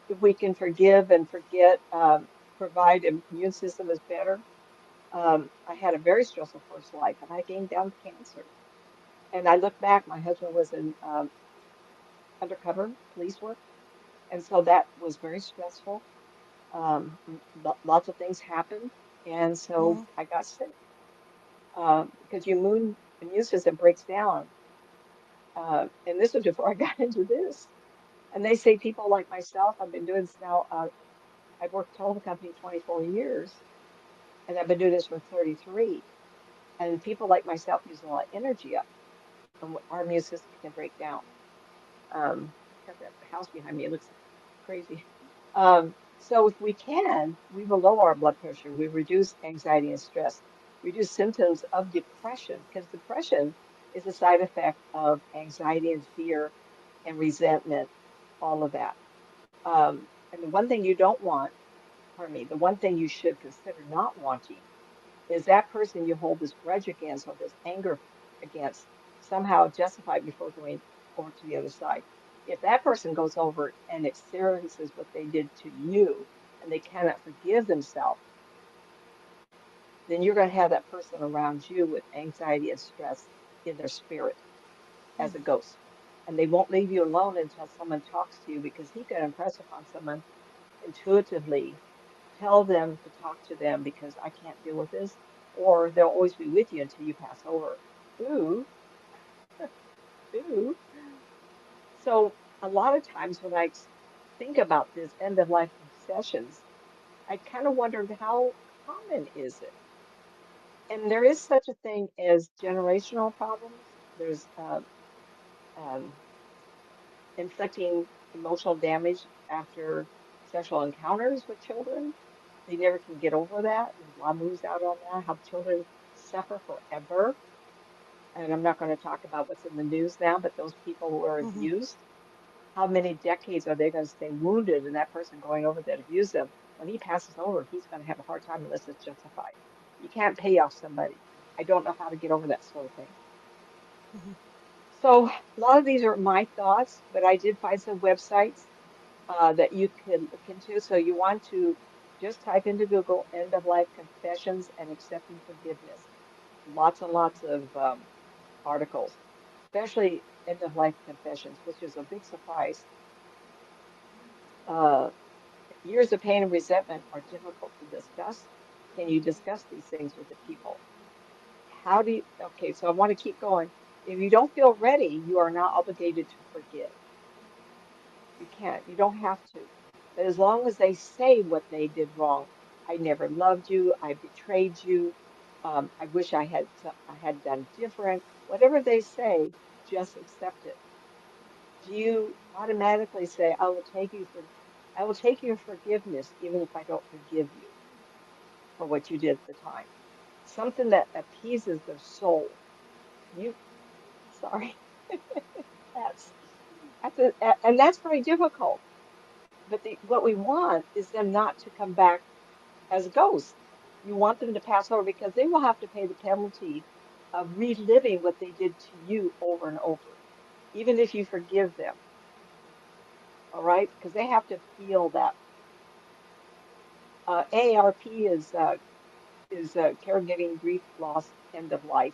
If we can forgive and forget, provide immune system is better. I had a very stressful first life and I gained down with cancer. And I look back, my husband was in undercover police work. And so that was very stressful. Lots of things happened. And so I got sick because your immune system breaks down. And this was before I got into this. And they say people like myself, I've been doing this now, I've worked telephone company 24 years, and I've been doing this for 33. And people like myself use a lot of energy up, and our immune system can break down. Got that house behind me. It looks crazy. So if we can, we will lower our blood pressure. We reduce anxiety and stress, reduce symptoms of depression, because depression is a side effect of anxiety and fear and resentment, all of that. And the one thing you don't want, pardon me, the one thing you should consider not wanting is that person you hold this grudge against or this anger against somehow justified before going over to the other side. If that person goes over and experiences what they did to you and they cannot forgive themselves, then you're going to have that person around you with anxiety and stress in their spirit as a ghost. And they won't leave you alone until someone talks to you because he can impress upon someone intuitively, tell them to talk to them because I can't deal with this, or they'll always be with you until you pass over. Ooh, ooh. So a lot of times when I think about this end of life sessions, I kind of wondered how common is it? And there is such a thing as generational problems. There's um, inflicting emotional damage after sexual encounters with children. They never can get over that. There's a lot of movies out on that, how children suffer forever. And I'm not going to talk about what's in the news now, but those people who are abused, how many decades are they going to stay wounded in that person going over that abused them? When he passes over, he's going to have a hard time unless it's justified. You can't pay off somebody. I don't know how to get over that sort of thing. Mm-hmm. So a lot of these are my thoughts, but I did find some websites that you could look into. So you want to just type into Google end of life confessions and accepting forgiveness. Lots and lots of articles, especially end of life confessions, which is a big surprise. Uh, Years of pain and resentment are difficult to discuss. Can you discuss these things with the people? How do you, okay, so I want to keep going. If you don't feel ready, you are not obligated to forgive. You can't, you don't have to. But as long as they say what they did wrong, I never loved you, I betrayed you, I wish I had done different, whatever they say, just accept it. Do you automatically say, I will take your forgiveness even if I don't forgive you for what you did at the time? Something that appeases their soul. You, sorry, that's and that's very difficult. But what we want is them not to come back as ghosts. You want them to pass over because they will have to pay the penalty of reliving what they did to you over and over, even if you forgive them. All right, because they have to feel that. AARP is caregiving, grief, loss, end of life.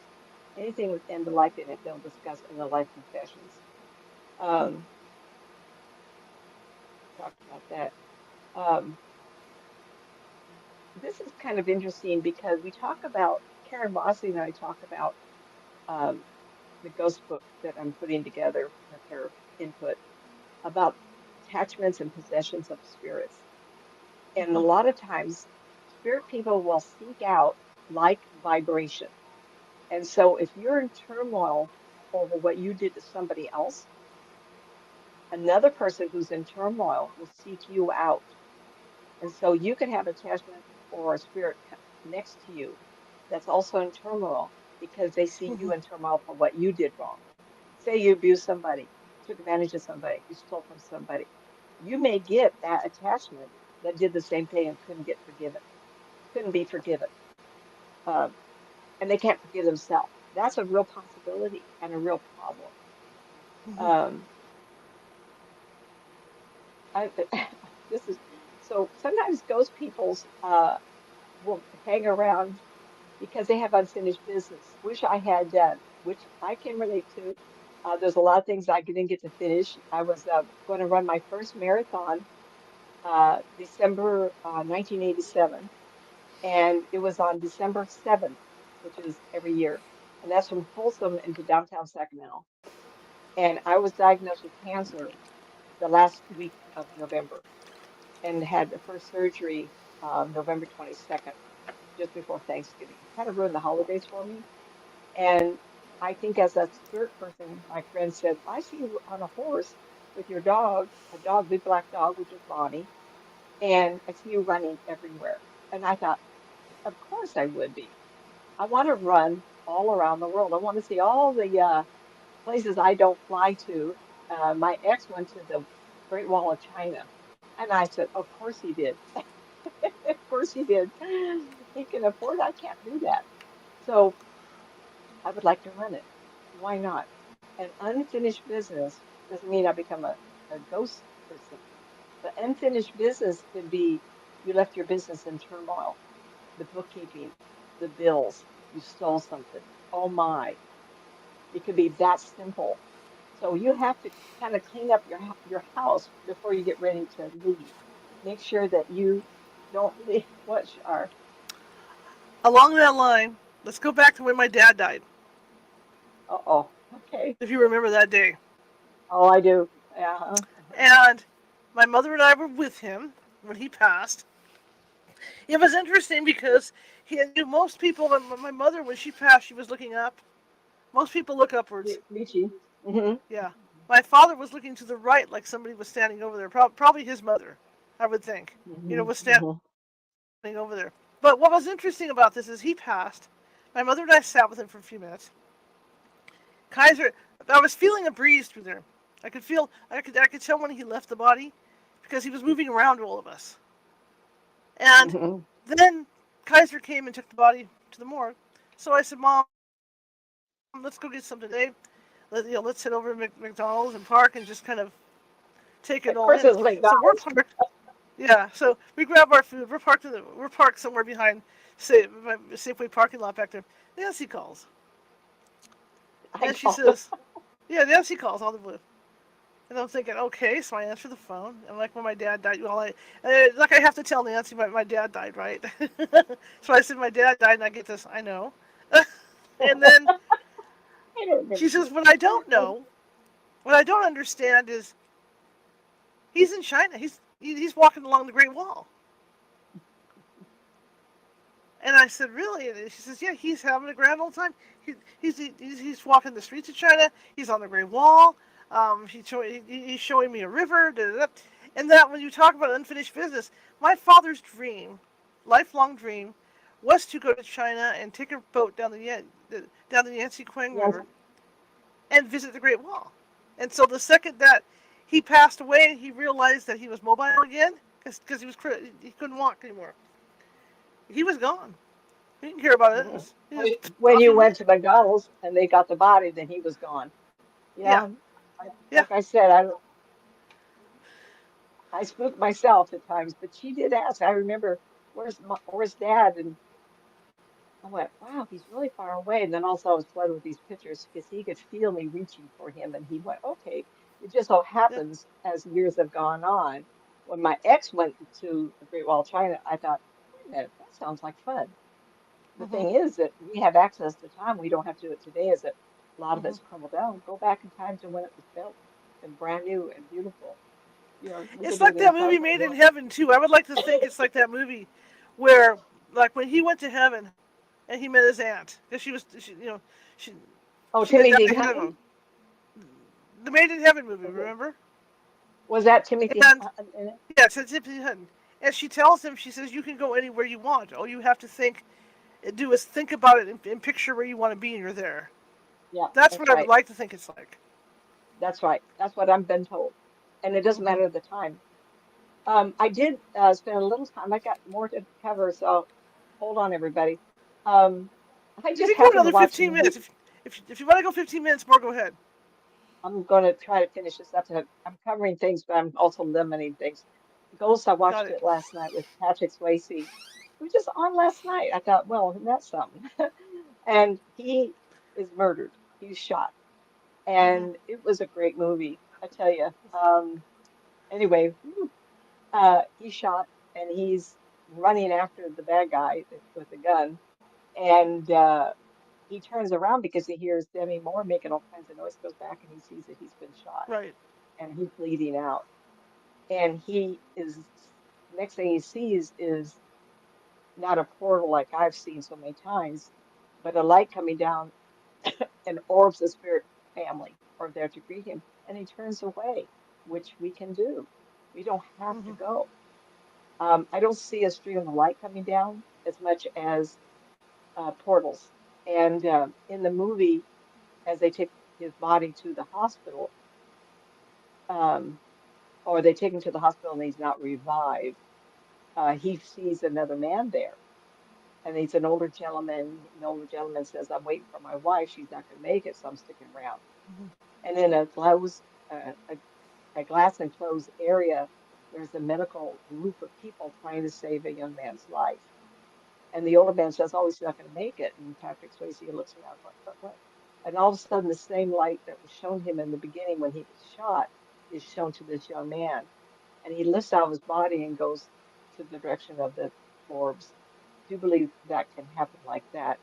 Anything with end of life in it, they'll discuss in the life confessions. Um, talked about that. Um, this is kind of interesting because we talk about Karen Mossy and I talk about um, the ghost book that I'm putting together with her input about attachments and possessions of spirits. And a lot of times, spirit people will seek out like vibration. And so if you're in turmoil over what you did to somebody else, another person who's in turmoil will seek you out. And so you could have attachment or a spirit next to you that's also in turmoil because they see Mm-hmm. you in turmoil for what you did wrong. Say you abused somebody, took advantage of somebody, you stole from somebody. You may get that attachment that did the same thing and couldn't get forgiven, couldn't be forgiven. Um, and they can't forgive themselves. That's a real possibility and a real problem. Mm-hmm. Um, I, this is so sometimes ghost peoples will hang around because they have unfinished business, which I had done, which I can relate to. There's a lot of things I didn't get to finish. I was going to run my first marathon December 1987, and it was on December 7th, which is every year, and that's from Folsom into downtown Sacramento. And I was diagnosed with cancer the last week of November and had the first surgery November 22nd, just before Thanksgiving. Kind of ruined the holidays for me. And I think as a spirit person, my friend said, I see you on a horse with your dog, a dog, big black dog, which was Bonnie, and I see you running everywhere. And I thought, of course I would be. I want to run all around the world. I want to see all the places I don't fly to. My ex went to the Great Wall of China. And I said, of course he did. Of course he did. He can afford, I can't do that. So I would like to run it. Why not? An unfinished business doesn't mean I become a ghost person. But unfinished business could be you left your business in turmoil, the bookkeeping, the bills, you stole something. Oh my. It could be that simple. So you have to kind of clean up your house before you get ready to leave. Make sure that you don't leave. What are? Along that line, let's go back to when my dad died. Uh-oh. Okay. If you remember that day. Oh, I do. Yeah. Uh-huh. And my mother and I were with him when he passed. It was interesting because he knew most people. My mother, when she passed, she was looking up. Most people look upwards. Michi. Hmm. Yeah. My father was looking to the right, like somebody was standing over there. Probably his mother, I would think. Hmm. Was standing Hmm. over there. But what was interesting about this is he passed. My mother and I sat with him for a few minutes. Kaiser, I was feeling a breeze through there. I could tell when he left the body because he was moving around all of us. And Hmm. then Kaiser came and took the body to the morgue. So I said, Mom, let's go get something today. Let's head over to McDonald's and park and just kind of take it all in. Of course, So it's we're parked. McDonald's. Yeah. So we grab our food. We're parked somewhere behind Safeway parking lot back there. Nancy calls I and she called them. says, "Yeah, Nancy calls on the blue." And I'm thinking, okay, so I answer the phone. And like when my dad died, like I have to tell Nancy my dad died, right? So I said my dad died, and I get this, I know. And then I don't remember she says, this. what I don't know, what I don't understand is he's in China. He's walking along the Great Wall. And I said, really? And she says, yeah, he's having a grand old time. He's walking the streets of China. He's on the Great Wall. He's showing me a river. Da, da, da. And that when you talk about unfinished business, my father's dream, lifelong dream, was to go to China and take a boat down the Yangtze Kiang Yes. River and visit the Great Wall. And so the second that he passed away, he realized that he was mobile again because he couldn't walk anymore. He was gone. He didn't care about it. Mhm. He just When off he you went. went to McDonald's and they got the body, then he was gone. Yeah, Yeah. yeah. Like I said, I spook myself at times, but she did ask. I remember, where's Dad? And I went, wow, he's really far away. And then also I was flooded with these pictures because he could feel me reaching for him. And he went, okay. It just so Yeah. happens as years have gone on, when my ex went to the Great Wall of China, I thought, wait a minute, that sounds like fun. The Mhm. thing is that we have access to time. We don't have to do it today, as it, a lot of Mhm. it's crumbled down. Go back in time to when it was built and brand new and beautiful. You know, we can It's do like it that anytime movie we Made in want. Heaven too. I would like to think it's like that movie where, like, when he went to heaven and he met his aunt because she Oh, she had died Timothy ahead of Hutton? him. The Made in Heaven movie, remember? Was that Timothy And Hutton in it? yeah, it's Tiffany Hutton. And she tells him, she says, "You can go anywhere you want. All you have to do is think about it and picture where you want to be, and you're there." Yeah, That's that's what I would right. like to think it's like. That's right. That's what I've been told. And it doesn't Mhm. matter the time. I did spend a little time. I got more to cover, so hold on, everybody. Um, I You just can go happened to another watch a 15 movie. minutes if you want to go 15 minutes more. Go ahead. I'm going to try to finish this up. I'm covering things, but I'm also limiting things. Ghost, I Got watched it. it last night with Patrick Swayze. It was just on last night. I thought, well, that's something. And he is murdered. He's shot. Mhm. And it was a great movie, I tell you. Anyway, he's shot and he's running after the bad guy with the gun. And he turns around because he hears Demi Moore making all kinds of noise, goes back and he sees that he's been shot Right. and he's bleeding out. And he is, next thing he sees is not a portal like I've seen so many times, but a light coming down and orbs the spirit family are there to greet him. And he turns away, which we can do. We don't have to Mhm. go. I don't see a stream of light coming down as much as portals. And in the movie, as they take his body to the hospital, um, or they take him to the hospital and he's not revived, he sees another man there. And he's an older gentleman. The older gentleman says, I'm waiting for my wife. She's not going to make it, so I'm sticking around. Mhm. And in a glass enclosed area, there's a medical group of people trying to save a young man's life. And the older man says, oh, he's not going to make it. And Patrick Swayze looks around, what? And all of a sudden, the same light that was shown him in the beginning when he was shot is shown to this young man. And he lifts out of his body and goes to the direction of the orbs. I do believe that can happen like that.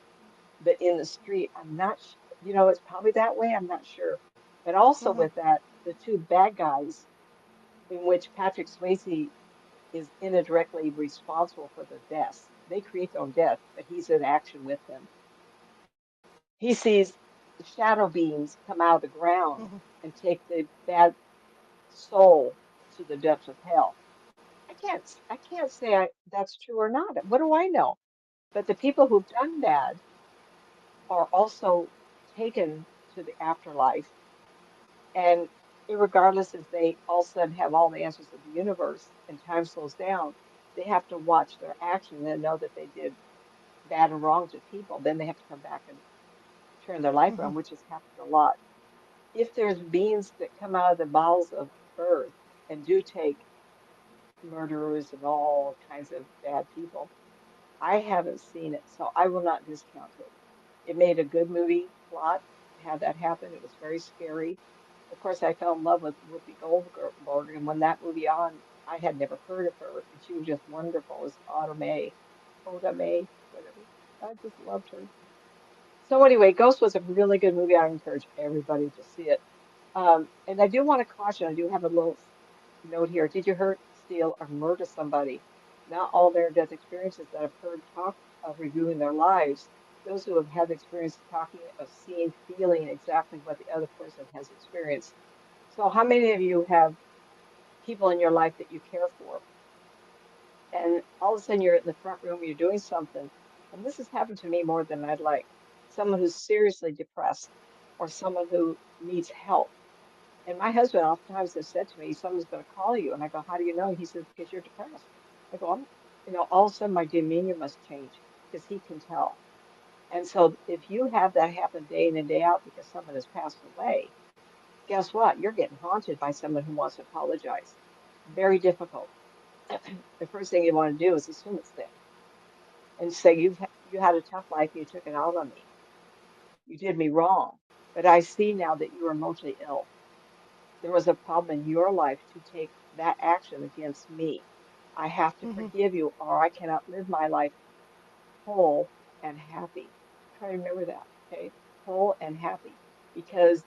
But in the street, I'm not, it's probably that way. I'm not sure. But also Mhm. with that, the two bad guys, in which Patrick Swayze is indirectly responsible for their deaths. They create their own death, but he's in action with them. He sees the shadow beings come out of the ground Mhm. and take the bad soul to the depths of hell. I can't say that's true or not. What do I know? But the people who've done bad are also taken to the afterlife, and Irregardless if they all of a sudden have all the answers of the universe and time slows down, they have to watch their action and know that they did bad and wrong to people. Then they have to come back and turn their life Mm-hmm. around, which has happened a lot. If there's beings that come out of the bowels of earth and do take murderers and all kinds of bad people, I haven't seen it, so I will not discount it. It made a good movie plot to have that happen. It was very scary. Of course, I fell in love with Whoopi Goldberg, and when that movie on, I had never heard of her, and she was just wonderful as Oda May, whatever. I just loved her. So anyway, Ghost was a really good movie. I encourage everybody to see it. And I do want to caution, I do have a little note here. Did you hurt, steal, or murder somebody? Not all near-death experiences that I've heard talk of reviewing their lives. Those who have had the experience of talking, of seeing, feeling exactly what the other person has experienced. So, how many of you have people in your life that you care for, and all of a sudden you're in the front room, you're doing something, and this has happened to me more than I'd like. Someone who's seriously depressed, or someone who needs help. And my husband oftentimes has said to me, someone's going to call you. And I go, how do you know? He says, because you're depressed. I go, all of a sudden my demeanor must change because he can tell. And so if you have that happen day in and day out because someone has passed away, guess what? You're getting haunted by someone who wants to apologize. Very difficult. The first thing you want to do is assume it's them and say, you had a tough life, you took it out on me. You did me wrong. But I see now that you are emotionally ill. There was a problem in your life to take that action against me. I have to Mm-hmm. forgive you, or I cannot live my life whole and happy. Try to remember that, okay? Whole and happy. Because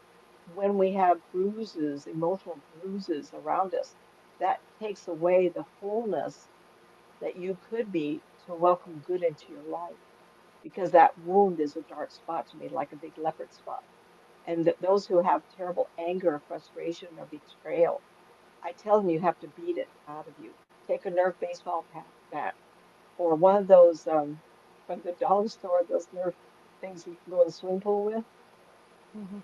when we have bruises, emotional bruises around us, that takes away the wholeness that you could be to welcome good into your life. Because that wound is a dark spot to me, like a big leopard spot. And those who have terrible anger, frustration, or betrayal, I tell them you have to beat it out of you. Take a Nerf baseball bat or one of those from the dollar store, those Nerf things you go in the swimming pool with. Mm-hmm.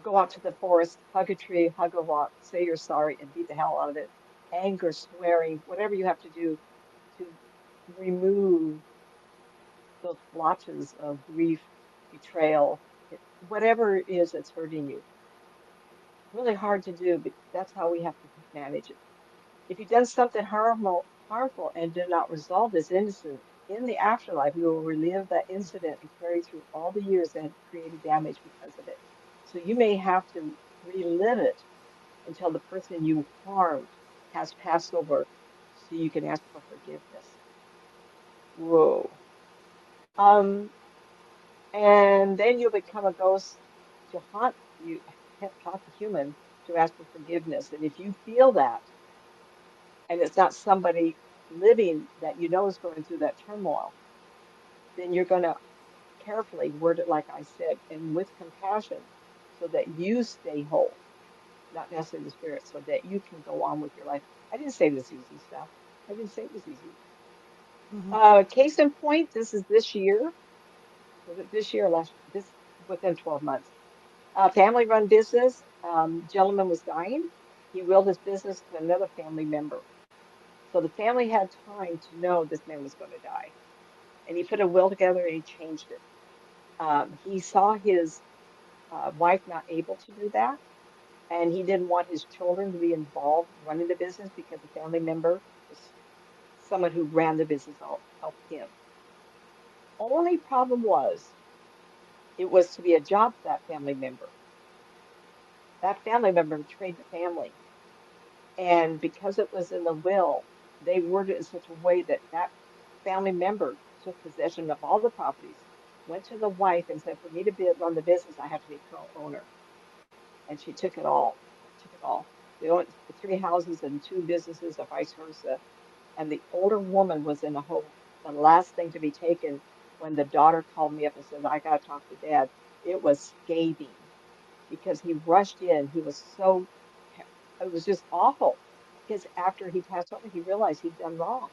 Go out to the forest, hug a tree, hug a rock, say you're sorry, and beat the hell out of it. Anger, swearing, whatever you have to do to remove those blotches of grief, betrayal, whatever it is that's hurting you. Really hard to do, but that's how we have to manage it. If you've done something harmful and did not resolve this innocent in the afterlife, you will relive that incident and carry through all the years that had created damage because of it. So you may have to relive it until the person you harmed has passed over so you can ask for forgiveness. Whoa. Um, and then you'll become a ghost to haunt you, haunt the human to ask for forgiveness. And if you feel that, and it's not somebody living that you know is going through that turmoil, then you're going to carefully word it like I said, and with compassion, so that you stay whole, not necessarily the spirit, so that you can go on with your life. I didn't say this easy stuff. I didn't say it was easy. Mm-hmm. Case in point, this is this year. Was it this year or last? This within 12 months. Family-run business. Gentleman was dying. He willed his business to another family member. So the family had time to know this man was going to die. And he put a will together and he changed it. He saw his wife not able to do that. And he didn't want his children to be involved running the business because the family member was someone who ran the business helped him. Only problem was it was to be a job for that family member. That family member betrayed the family. And because it was in the will, they worded it in such a way that that family member took possession of all the properties, went to the wife and said, for me to run the business, I have to be co-owner. And she took it all. They owned three houses and two businesses, or vice versa. And the older woman was in a home, the last thing to be taken when the daughter called me up and said, I got to talk to dad. It was scathing because he rushed in. He was so, it was just awful because after he passed over, he realized he'd done wrong.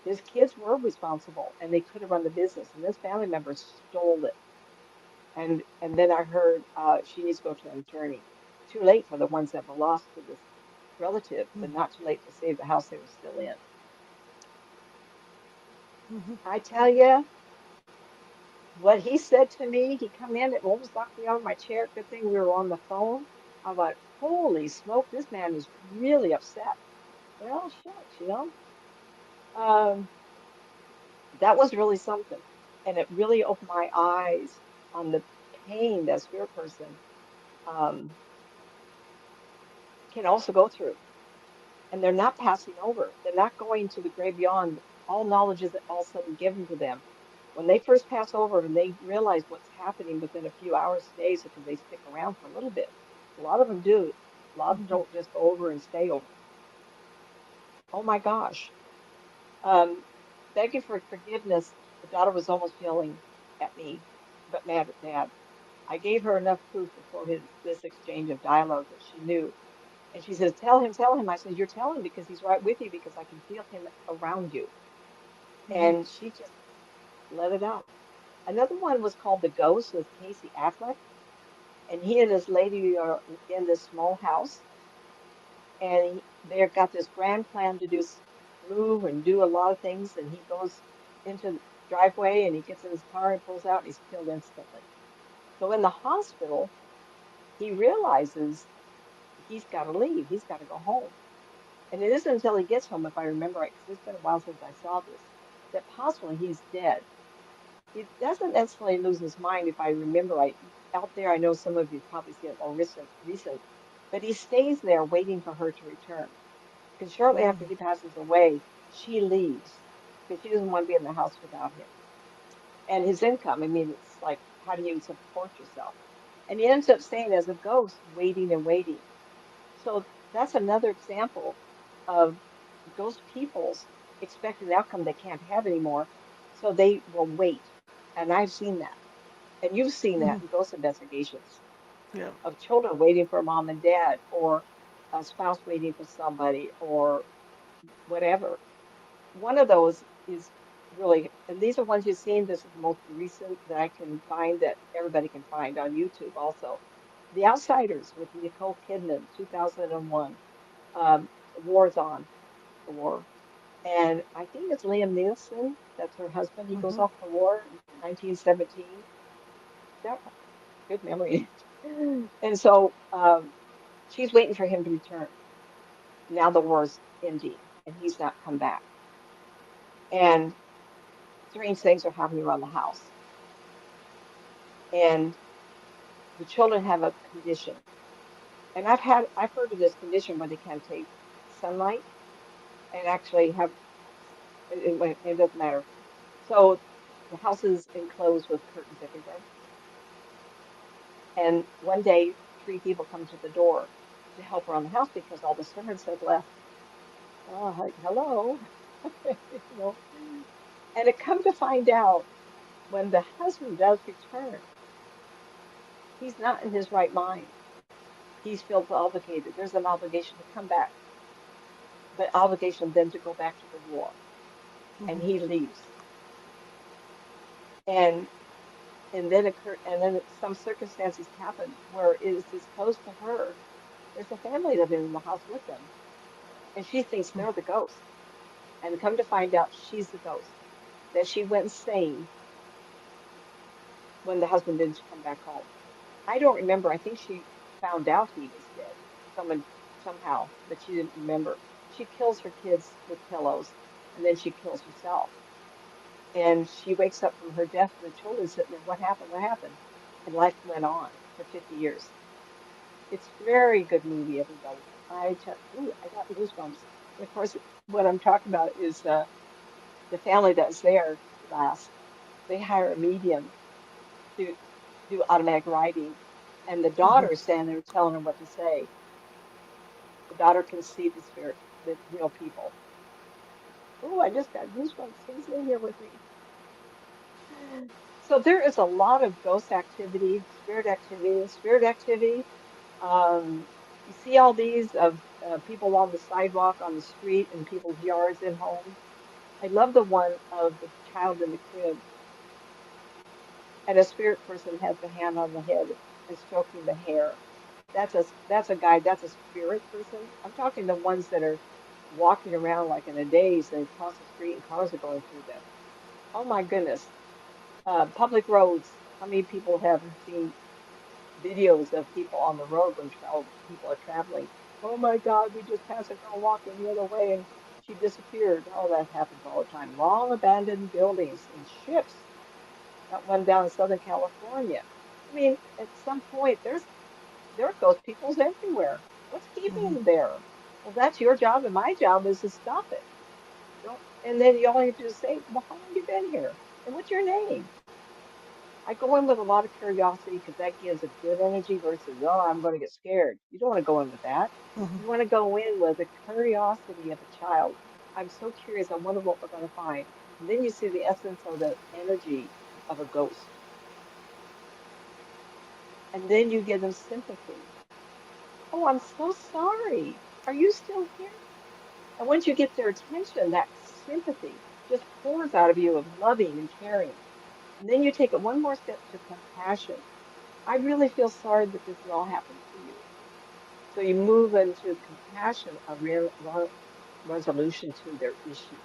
His kids were responsible and they could have run the business, and this family member stole it. And then I heard she needs to go to an attorney. too late for the ones that were lost to this relative, but not too late to save the house they were still in. I tell you, what he said to me, he come in, it almost knocked me out of my chair. Good thing we were on the phone. I thought, holy smoke, this man is really upset. Well, shucks, Um, that was really something. And it really opened my eyes on the pain that spirit person um, can also go through. And they're not passing over. They're not going to the great beyond. All knowledge is all of a sudden given to them. When they first pass over and they realize what's happening within a few hours, days, because they stick around for a little bit. A lot of them do. A lot of them don't just go over and stay over. Oh my gosh. Um, Begging for forgiveness. The daughter was almost yelling at me, but mad at dad. I gave her enough proof before this exchange of dialogue that she knew. And she says, tell him, tell him. I said, you're telling because he's right with you because I can feel him around you. And she just let it out. Another one was called The Ghost with Casey Affleck. And he and his lady are in this small house. And they've got this grand plan to do move and do a lot of things. And he goes into the driveway and he gets in his car and pulls out and he's killed instantly. So in the hospital, he realizes he's got to leave. He's got to go home. And it isn't until he gets home, if I remember right, because it's been a while since I saw this, that possibly he's dead. He doesn't necessarily lose his mind, if I remember right. Out there, I know some of you probably see it more recent, but he stays there waiting for her to return. Because shortly after he passes away, she leaves because she doesn't want to be in the house without him. And his income, I mean, it's like, how do you support yourself? And he ends up staying as a ghost, waiting and waiting. So that's another example of ghost peoples expect an outcome they can't have anymore. So they will wait. And I've seen that. And you've seen that in ghost investigations Yeah. of children waiting for mom and dad, or a spouse waiting for somebody, or whatever. One of those is really, and these are ones you've seen. This is the most recent that I can find that everybody can find on YouTube also. The Outsiders with Nicole Kidman, 2001. War's on, the war. And I think it's Liam Neeson, that's her husband. He goes off to war in 1917. That good memory. And so she's waiting for him to return. Now the war's ending, and he's not come back. And strange things are happening around the house. And the children have a condition. And I've heard of this condition where they can't take sunlight and actually have it doesn't matter. So the house is enclosed with curtains everywhere. And one day, three people come to the door to help around the house because all the servants had left. Oh, hello, you know. And it come to find out when the husband does return, he's not in his right mind. He's feels obligated. There's an obligation to come back, but obligation then to go back to the war. And he leaves. And and then some circumstances happen where it is disclosed to her there's a family living in the house with them, and she thinks they're the ghost. And come to find out, she's the ghost. That she went insane when the husband didn't come back home. I don't remember. I think she found out he was dead. Someone somehow, but she didn't remember. She kills her kids with pillows, and then she kills herself. And she wakes up from her death, and the children sitting there. What happened? What happened? And life went on for 50 years. It's a very good movie, everybody. Ooh, I got goosebumps. And of course, what I'm talking about is the family that's there last. They hire a medium to do automatic writing, and the daughter is standing there telling her what to say. The daughter can see the spirit, the real people. Oh, I just got goosebumps. Who's in here with me? So there is a lot of ghost activity, spirit activity, and spirit activity. Um, you see all these of people on the sidewalk, on the street, in people's yards and homes. I love the one of the child in the crib, and a spirit person has the hand on the head and stroking the hair. that's a guide. That's a spirit person. I'm talking the ones that are walking around like in a daze and cross the street and cars are going through them. Oh my goodness. Public roads. How many people have seen videos of people on the road when people are traveling? Oh my God, we just passed a girl walking the other way and she disappeared. Oh, that happens all the time. Long abandoned buildings and ships. Got one down in Southern California. I mean, at some point, there are ghost peoples everywhere. What's keeping Mm-hmm. them there? Well, that's your job, and my job is to stop it. Don't, and then you only have to say, well, how long you been here? And what's your name? I go in with a lot of curiosity because that gives a good energy versus, oh, I'm going to get scared. You don't want to go in with that. Mm-hmm. You want to go in with the curiosity of a child. I'm so curious. I wonder what we're going to find. And then you see the essence of the energy of a ghost. And then you give them sympathy. Oh, I'm so sorry. Are you still here? And once you get their attention, that sympathy just pours out of you of loving and caring. And then you take it one more step to compassion. I really feel sorry that this has all happened to you. So you move into compassion, a resolution to their issue.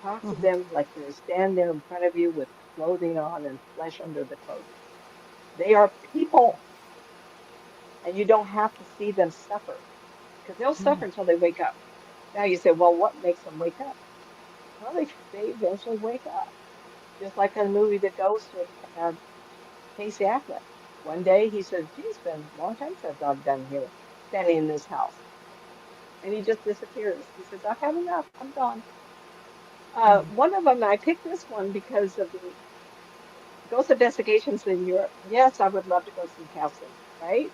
Talk to Mm-hmm. them like they're standing there in front of you with clothing on and flesh under the clothing. They are people, and you don't have to see them suffer because they'll suffer until they wake up. Now you say, well, what makes them wake up? Well, they eventually wake up, just like in the movie The Ghost with Casey Affleck. One day he says, "Gee, it's been a long time since I've been here, standing in this house," and he just disappears. He says, "I've had enough. I'm gone." One of them, I picked this one because of the ghost investigations in Europe. Yes, I would love to go see castles, right?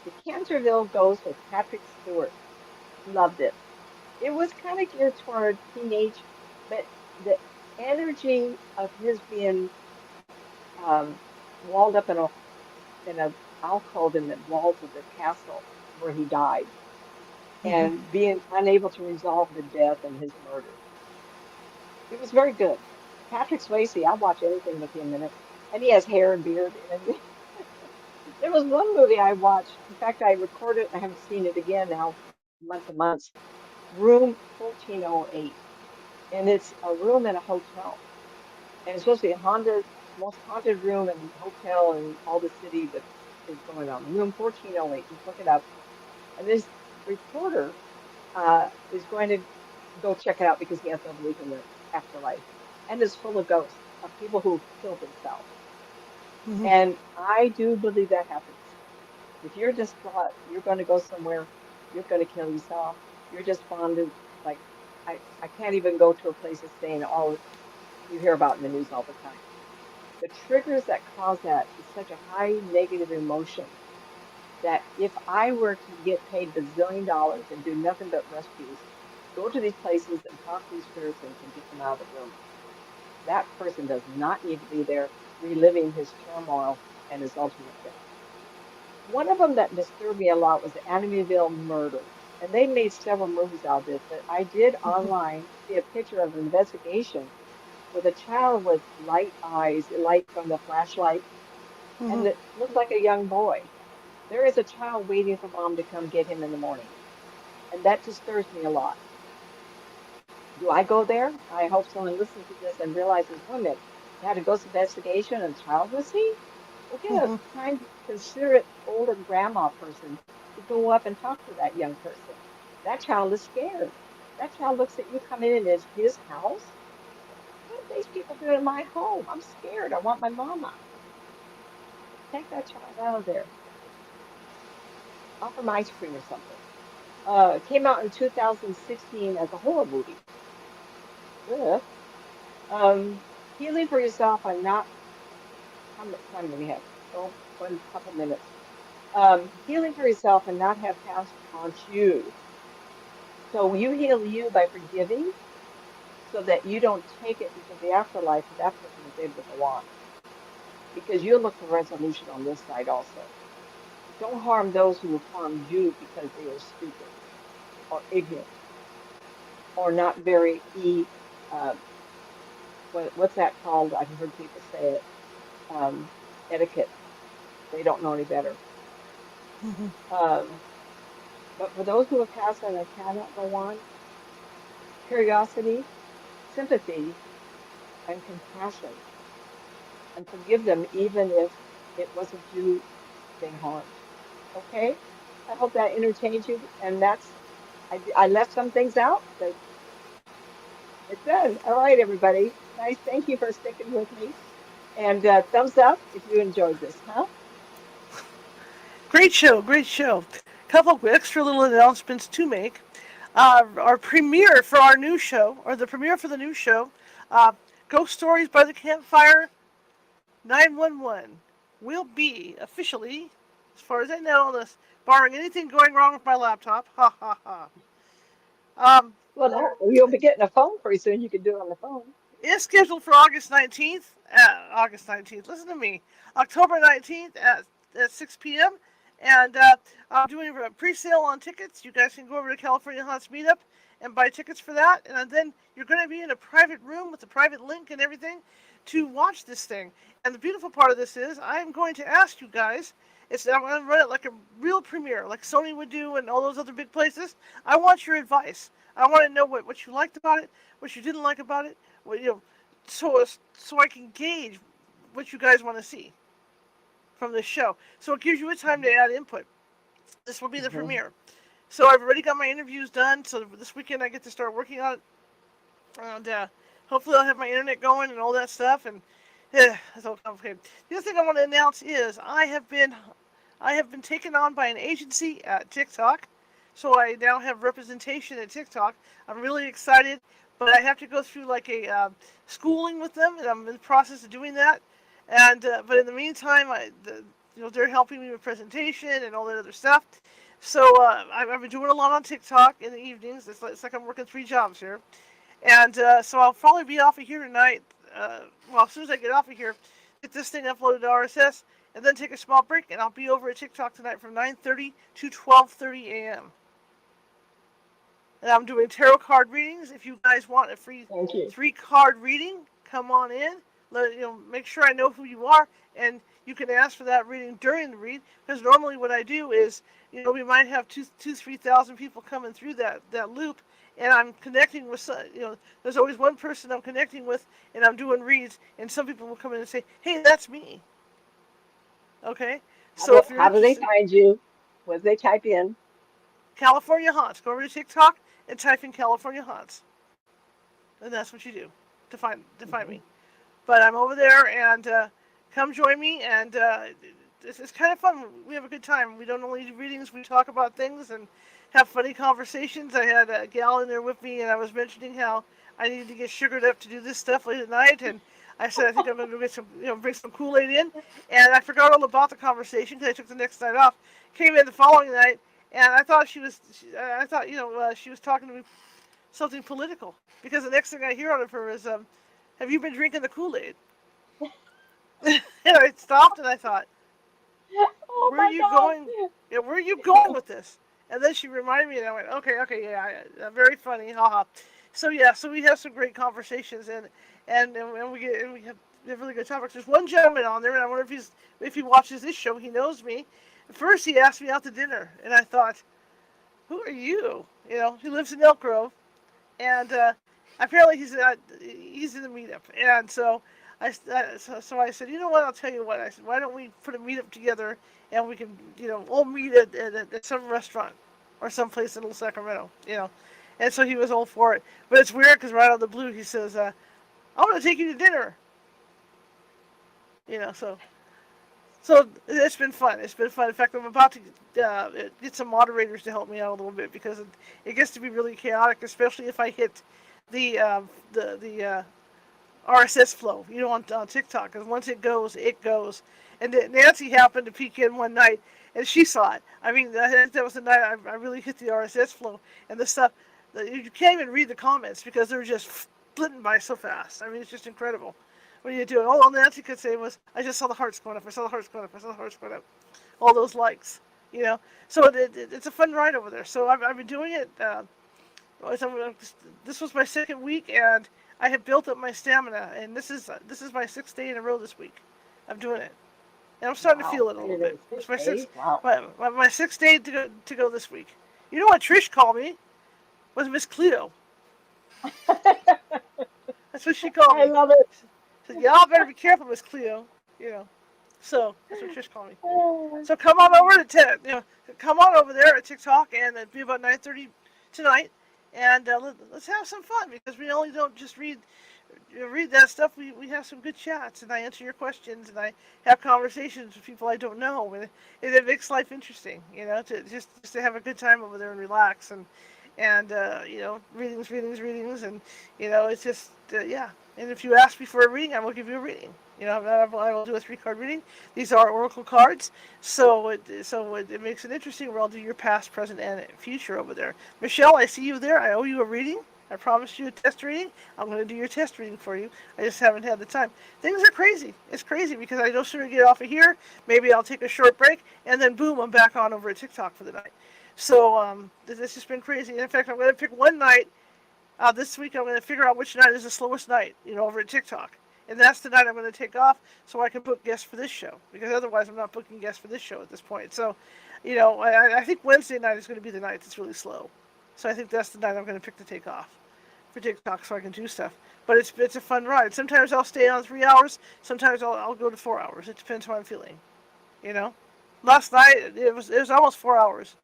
The Canterville Ghost with Patrick Stewart. Loved it. It was kind of geared toward teenage, but the energy of his being um, walled up in a alcove in the walls of the castle where he died, Mm-hmm. and being unable to resolve the death and his murder. It was very good. Patrick Swayze, I watch anything with him in it, and he has hair and beard and everything. There was one movie I watched. In fact, I recorded. I haven't seen it again now, months and months. Room 1408, and it's a room in a hotel, and it's supposed to be a haunted, most haunted room and hotel in all the city that is going on. Room 1408. Just look it up. And this reporter is going to go check it out because he has no belief in the afterlife, and it's full of ghosts of people who killed themselves. Mm-hmm. And I do believe that happens. If you're distraught, you're going to go somewhere, you're going to kill yourself. You're just bonded. Like I can't even go to a place of staying all you hear about in the news all the time. The triggers that cause that is such a high negative emotion that if I were to get paid $1 zillion and do nothing but rescues, go to these places and talk to these spirits and get them out of the room, that person does not need to be there reliving his turmoil and his ultimate death. One of them that disturbed me a lot was the Amityville murder. And they made several movies out of it, but I did online see a picture of an investigation with a child with light eyes, light from the flashlight, Mm-hmm. and it looked like a young boy. There is a child waiting for mom to come get him in the morning. And that disturbs me a lot. Do I go there? I hope someone listens to this and realizes, wait a minute, you had a ghost investigation and a child was seen? Well, get a Mm-hmm. kind, considerate older grandma person to go up and talk to that young person. That child is scared. That child looks at you coming in as his house. What are these people doing in my home? I'm scared. I want my mama. Take that child out of there. Offer them ice cream or something. Came out in 2016 as a horror movie. Ugh. Healing for yourself and not, how much time do we have? Oh, one couple minutes. Healing for yourself and not have past haunt you. So you heal you by forgiving so that you don't take it into the afterlife and that person is able to go on. Because you look for resolution on this side also. Don't harm those who have harmed you because they are stupid or ignorant or not very uh, what's that called? I've heard people say it, etiquette. They don't know any better. Mhm. Um, but for those who have passed and I cannot go on, curiosity, sympathy, and compassion, and forgive them even if it wasn't you being harmed. Okay? I hope that entertains you. And I left some things out, but it does. All right, everybody. Nice. Thank you for sticking with me. And thumbs up if you enjoyed this, huh? Great show, great show. Couple of extra little announcements to make. Our premiere for our new show, or the premiere for the new show, uh, Ghost Stories by the Campfire 911, will be officially, as far as I know, unless barring anything going wrong with my laptop, ha ha ha. Um, Well, no, you'll be getting a phone pretty soon. You can do it on the phone. is scheduled for August 19th. August 19th. Listen to me. October 19th at 6 p.m. And I'm doing a pre-sale on tickets. You guys can go over to California Haunts Meetup and buy tickets for that. And then you're going to be in a private room with a private link and everything to watch this thing. And the beautiful part of this is I'm going to ask you guys. I'm going to run it like a real premiere, like Sony would do and all those other big places. I want your advice. I want to know what you liked about it, what you didn't like about it, well, so I can gauge what you guys want to see from this show. So it gives you a time to add input. This will be the Hmm. premiere. So I've already got my interviews done. So this weekend I get to start working on it, and hopefully I'll have my internet going and all that stuff. And it's all complicated. The other thing I want to announce is I have been taken on by an agency at TikTok, so I now have representation at TikTok. I'm really excited, but I have to go through like a schooling with them, and I'm in the process of doing that. And but in the meantime, they're helping me with presentation and all that other stuff. So I've been doing a lot on TikTok in the evenings. It's like I'm working three jobs here, and so I'll probably be off of here tonight. Well, as soon as I get off of here, get this thing uploaded to RSS, and then take a small break, and I'll be over at TikTok tonight from 9:30 to 12:30 a.m. And I'm doing tarot card readings. If you guys want a free Thank you. 3 card reading, come on in. Make sure I know who you are, and you can ask for that reading during the read. Because normally what I do is, we might have 3,000 people coming through that loop, and I'm connecting with, there's always one person I'm connecting with, and I'm doing reads, and some people will come in and say, "Hey, that's me." Okay, so if you're How do they interested, find you? What do they type in? California Haunts. Go over to TikTok and type in California Haunts, and that's what you do to find Hmm. me. But I'm over there, and come join me. And it's kind of fun. We have a good time. We don't only do readings; we talk about things and have funny conversations. I had a gal in there with me, and I was mentioning how I needed to get sugared up to do this stuff late at night, and I said I think I'm going to get some, bring some Kool-Aid in, and I forgot all about the conversation because I took the next night off. Came in the following night, and I thought I thought she was talking to me something political because the next thing I hear out of her is, "Have you been drinking the Kool-Aid?" And I stopped and I thought, Oh "Where are my you going? God. Yeah, where are you going with this?" And then she reminded me, and I went, "Okay, okay, yeah, very funny, haha." So yeah, so we have some great conversations, and we have really good topics. There's one gentleman on there, and I wonder if he watches this show. He knows me. At first, he asked me out to dinner, and I thought, "Who are you?" He lives in Elk Grove, and apparently he's in the meetup, and so I said, "You know what? I'll tell you what." I said, "Why don't we put a meetup together, and we can all meet at some restaurant or someplace in Little Sacramento, And so he was all for it. But it's weird because right out of the blue he says, "I want to take you to dinner," So it's been fun. It's been fun. In fact, I'm about to get some moderators to help me out a little bit because it gets to be really chaotic, especially if I hit the RSS flow, on TikTok. Because once it goes, it goes. And Nancy happened to peek in one night, and she saw it. I mean, that was the night I really hit the RSS flow, and the stuff. You can't even read the comments because they're just flitting by so fast. I mean, it's just incredible. What are you doing? All Nancy could say was, "I just saw the hearts going up. I saw the hearts going up. I saw the hearts going up." All those likes, you know. So it's a fun ride over there. So I've been doing it. This was my second week, and I have built up my stamina. And this is my 6th day in a row this week. I'm doing it. and I'm starting to Wow. feel it a little It bit. is It's 6 my days. sixth, Wow. my sixth day to go this week. You know what Trish called me? Was Miss Cleo. That's what she called I me. love it. She said, "Y'all better be careful, Miss Cleo." You know. So that's what Trish called me. So come on over to come on over there at TikTok, and it'll be about 9:30 tonight, and let's have some fun because we only don't just read that stuff. We have some good chats, and I answer your questions, and I have conversations with people I don't know, and it makes life interesting. To just to have a good time over there and relax and readings, and it's just yeah. And if you ask me for a reading, I will give you a reading. I will do a 3-card reading. These are oracle cards, so it makes it interesting. Where I'll do your past, present, and future over there. Michelle, I see you there. I owe you a reading. I promised you a test reading. I'm going to do your test reading for you. I just haven't had the time. Things are crazy. It's crazy because I no sooner get off of here, maybe I'll take a short break, and then boom, I'm back on over at TikTok for the night. So this has just been crazy. In fact, I'm going to pick one night this week. I'm going to figure out which night is the slowest night, over at TikTok. And that's the night I'm going to take off so I can book guests for this show. Because otherwise I'm not booking guests for this show at this point. So, I think Wednesday night is going to be the night that's really slow. So I think that's the night I'm going to pick to take off for TikTok so I can do stuff. But it's a fun ride. Sometimes I'll stay on 3 hours. Sometimes I'll go to 4 hours. It depends how I'm feeling. Last night it was almost 4 hours.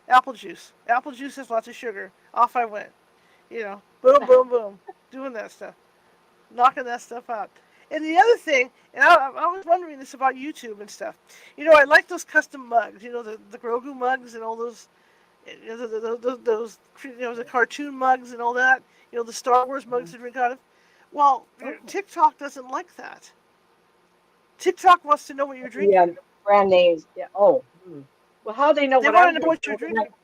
Apple juice. Apple juice has lots of sugar. Off I went. Boom, boom, boom. Doing that stuff. Knocking that stuff out. And the other thing, and I was wondering this about YouTube and stuff. I like those custom mugs. The Grogu mugs and all those, those the cartoon mugs and all that. The Star Wars mugs to drink out of. Well, Oh, TikTok doesn't like that. TikTok wants to know what you're yeah, drinking. brand names. Yeah. Oh. Well, how they know They what want I'm to know what drinking? you're Well, drinking.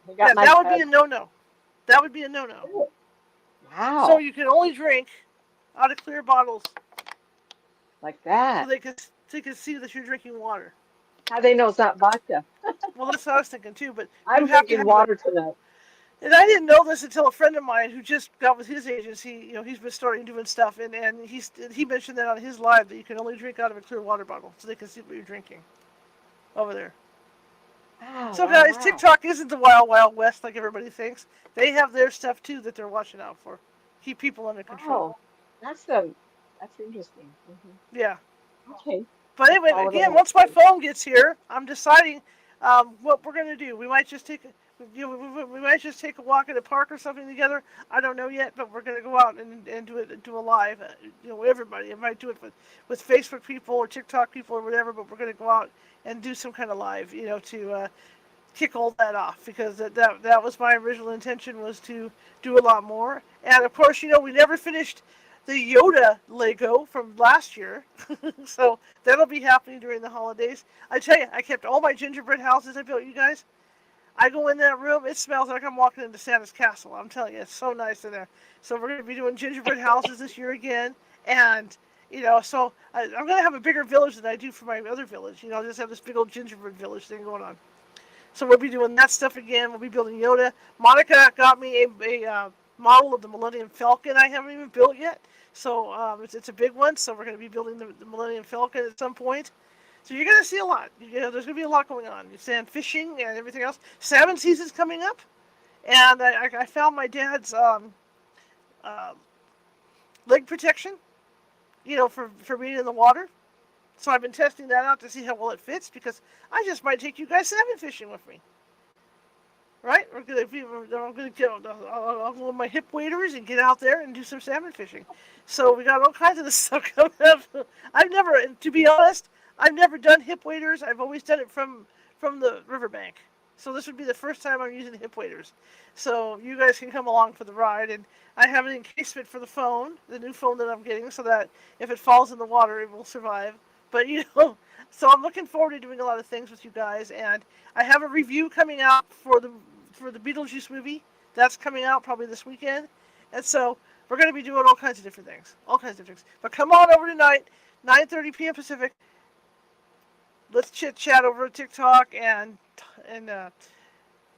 they Yeah, got my that would be a no-no. That would be a no-no. oh, So wow, you can only drink out of clear bottles, like so that. they can see that you're drinking water. How they know it's not vodka? Well, that's what I was thinking too. But you I'm have to drinking have it. water tonight. And I didn't know this until a friend of mine who just got with his agency. He's been starting doing stuff, and he mentioned that on his live that you can only drink out of a clear water bottle, so they can see what you're drinking over there. Wow, So wow, guys, wow. TikTok isn't the wild wild west like everybody thinks. They have their stuff too that they're watching out for. Keep people under control. Oh, that's interesting. Yeah. Okay, But I'll anyway, follow again, that. once my phone gets here, I'm deciding what we're going to do. We might just we might just take a walk in the park or something together. I don't know yet, but we're going to go out and do a live. Everybody. I might do it with Facebook people or TikTok people or whatever. But we're going to go out and do some kind of live. To kick all that off because that was my original intention was to do a lot more. And of course, we never finished the Yoda Lego from last year, so that'll be happening during the holidays. I tell you, I kept all my gingerbread houses I built. You guys, I go in that room, it smells like I'm walking into Santa's castle. I'm telling you, it's so nice in there. So we're going to be doing gingerbread houses this year again, and so I'm going to have a bigger village than I do for my other village. I'll just have this big old gingerbread village thing going on. So we'll be doing that stuff again. We'll be building Yoda. Monica got me a model of the Millennium Falcon I haven't even built yet. So it's a big one. So we're going to be building the Millennium Falcon at some point. So you're going to see a lot. There's going to be a lot going on. Sand fishing and everything else. Salmon season's coming up. And I found my dad's uh, leg protection, for being in the water. So I've been testing that out to see how well it fits because I just might take you guys salmon fishing with me. Right? I'm gonna I'll go with my hip waders and get out there and do some salmon fishing. So we got all kinds of this stuff coming up. To be honest, I've never done hip waders. I've always done it from the riverbank. So this would be the first time I'm using hip waders. So you guys can come along for the ride. And I have an encasement for the phone, the new phone that I'm getting, so that if it falls in the water, it will survive. But so I'm looking forward to doing a lot of things with you guys, and I have a review coming out for the Beetlejuice movie. That's coming out probably this weekend, and so we're going to be doing all kinds of different things, But come on over tonight, 9:30 p.m. Pacific. Let's chit chat over TikTok and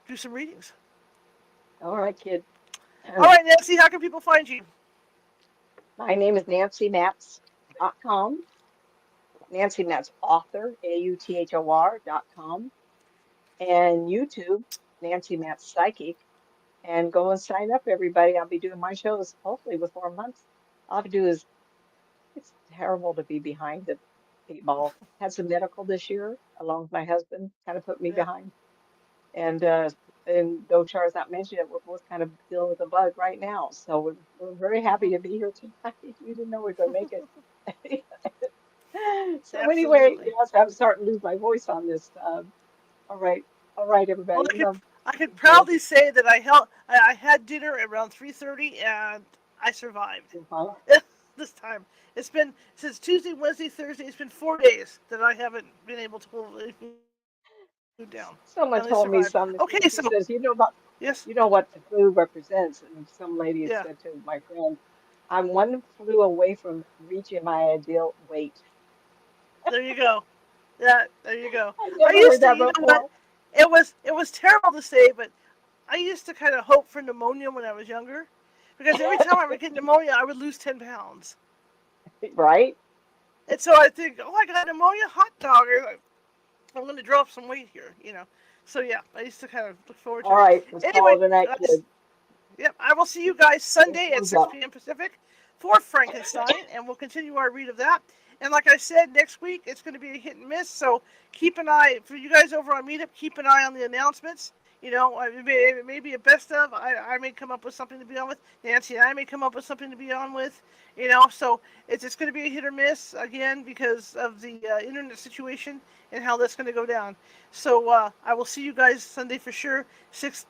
do some readings. All right, kid. All right, Nancy, how can people find you? My name is nancymatzpsychic.com. Nancy Matz author, AUTHOR.com, and YouTube, Nancy Matz Psychic. And go and sign up, everybody. I'll be doing my shows hopefully before months. All I have to do is, it's terrible to be behind the 8 ball. Had some medical this year, along with my husband, kind of put me Yeah. behind. And though Char's not mentioning it, we're both kind of dealing with a bug right now. So we're very happy Hmm. to be here tonight. We didn't know we were going to make it. So anyway, Absolutely. yes, I'm starting to lose my voice on this. All right, all right, Well, everybody. I could Go proudly say that I had dinner around 3:30 and I survived. ahead. This time. It's been since Tuesday, Wednesday, Thursday. It's been 4 days that I haven't been able to hold any food down. Finally Someone survived. told me Okay, something. so She says, yes, you know what the flu represents. And some lady yeah. had said to my friend, I'm one flu away from reaching my ideal weight. There you go. Yeah, there you go. I I never heard used to, that you know what? before. It was terrible to say, but I used to kind of hope for pneumonia when I was younger, because every time I would get pneumonia, I would lose 10 pounds. Right? And so I think, oh, I got pneumonia, hot dog. I'm going to drop some weight here. So yeah, I used to kind of look forward to All it. right. Let's call Anyway, it a night, guys, kid. yep, I will see you guys Go Sunday at thumbs 6 up. p.m. Pacific for Frankenstein, and we'll continue our read of that. And like I said, next week it's going to be a hit and miss, so keep an eye, for you guys over on Meetup, keep an eye on the announcements. It may be a best of. I may come up with something to be on with. Nancy and I may come up with something to be on with. So it's going to be a hit or miss, again, because of the internet situation and how that's going to go down. So I will see you guys Sunday for sure, 6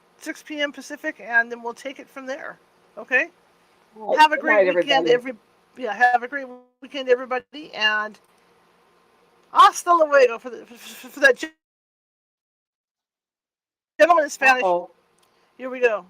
p.m. Pacific, and then we'll take it from there. Okay? All right. Have a Good great night, weekend, everybody. have a great weekend, everybody, and hasta luego for that gentleman in Spanish. Uh-oh. Here we go.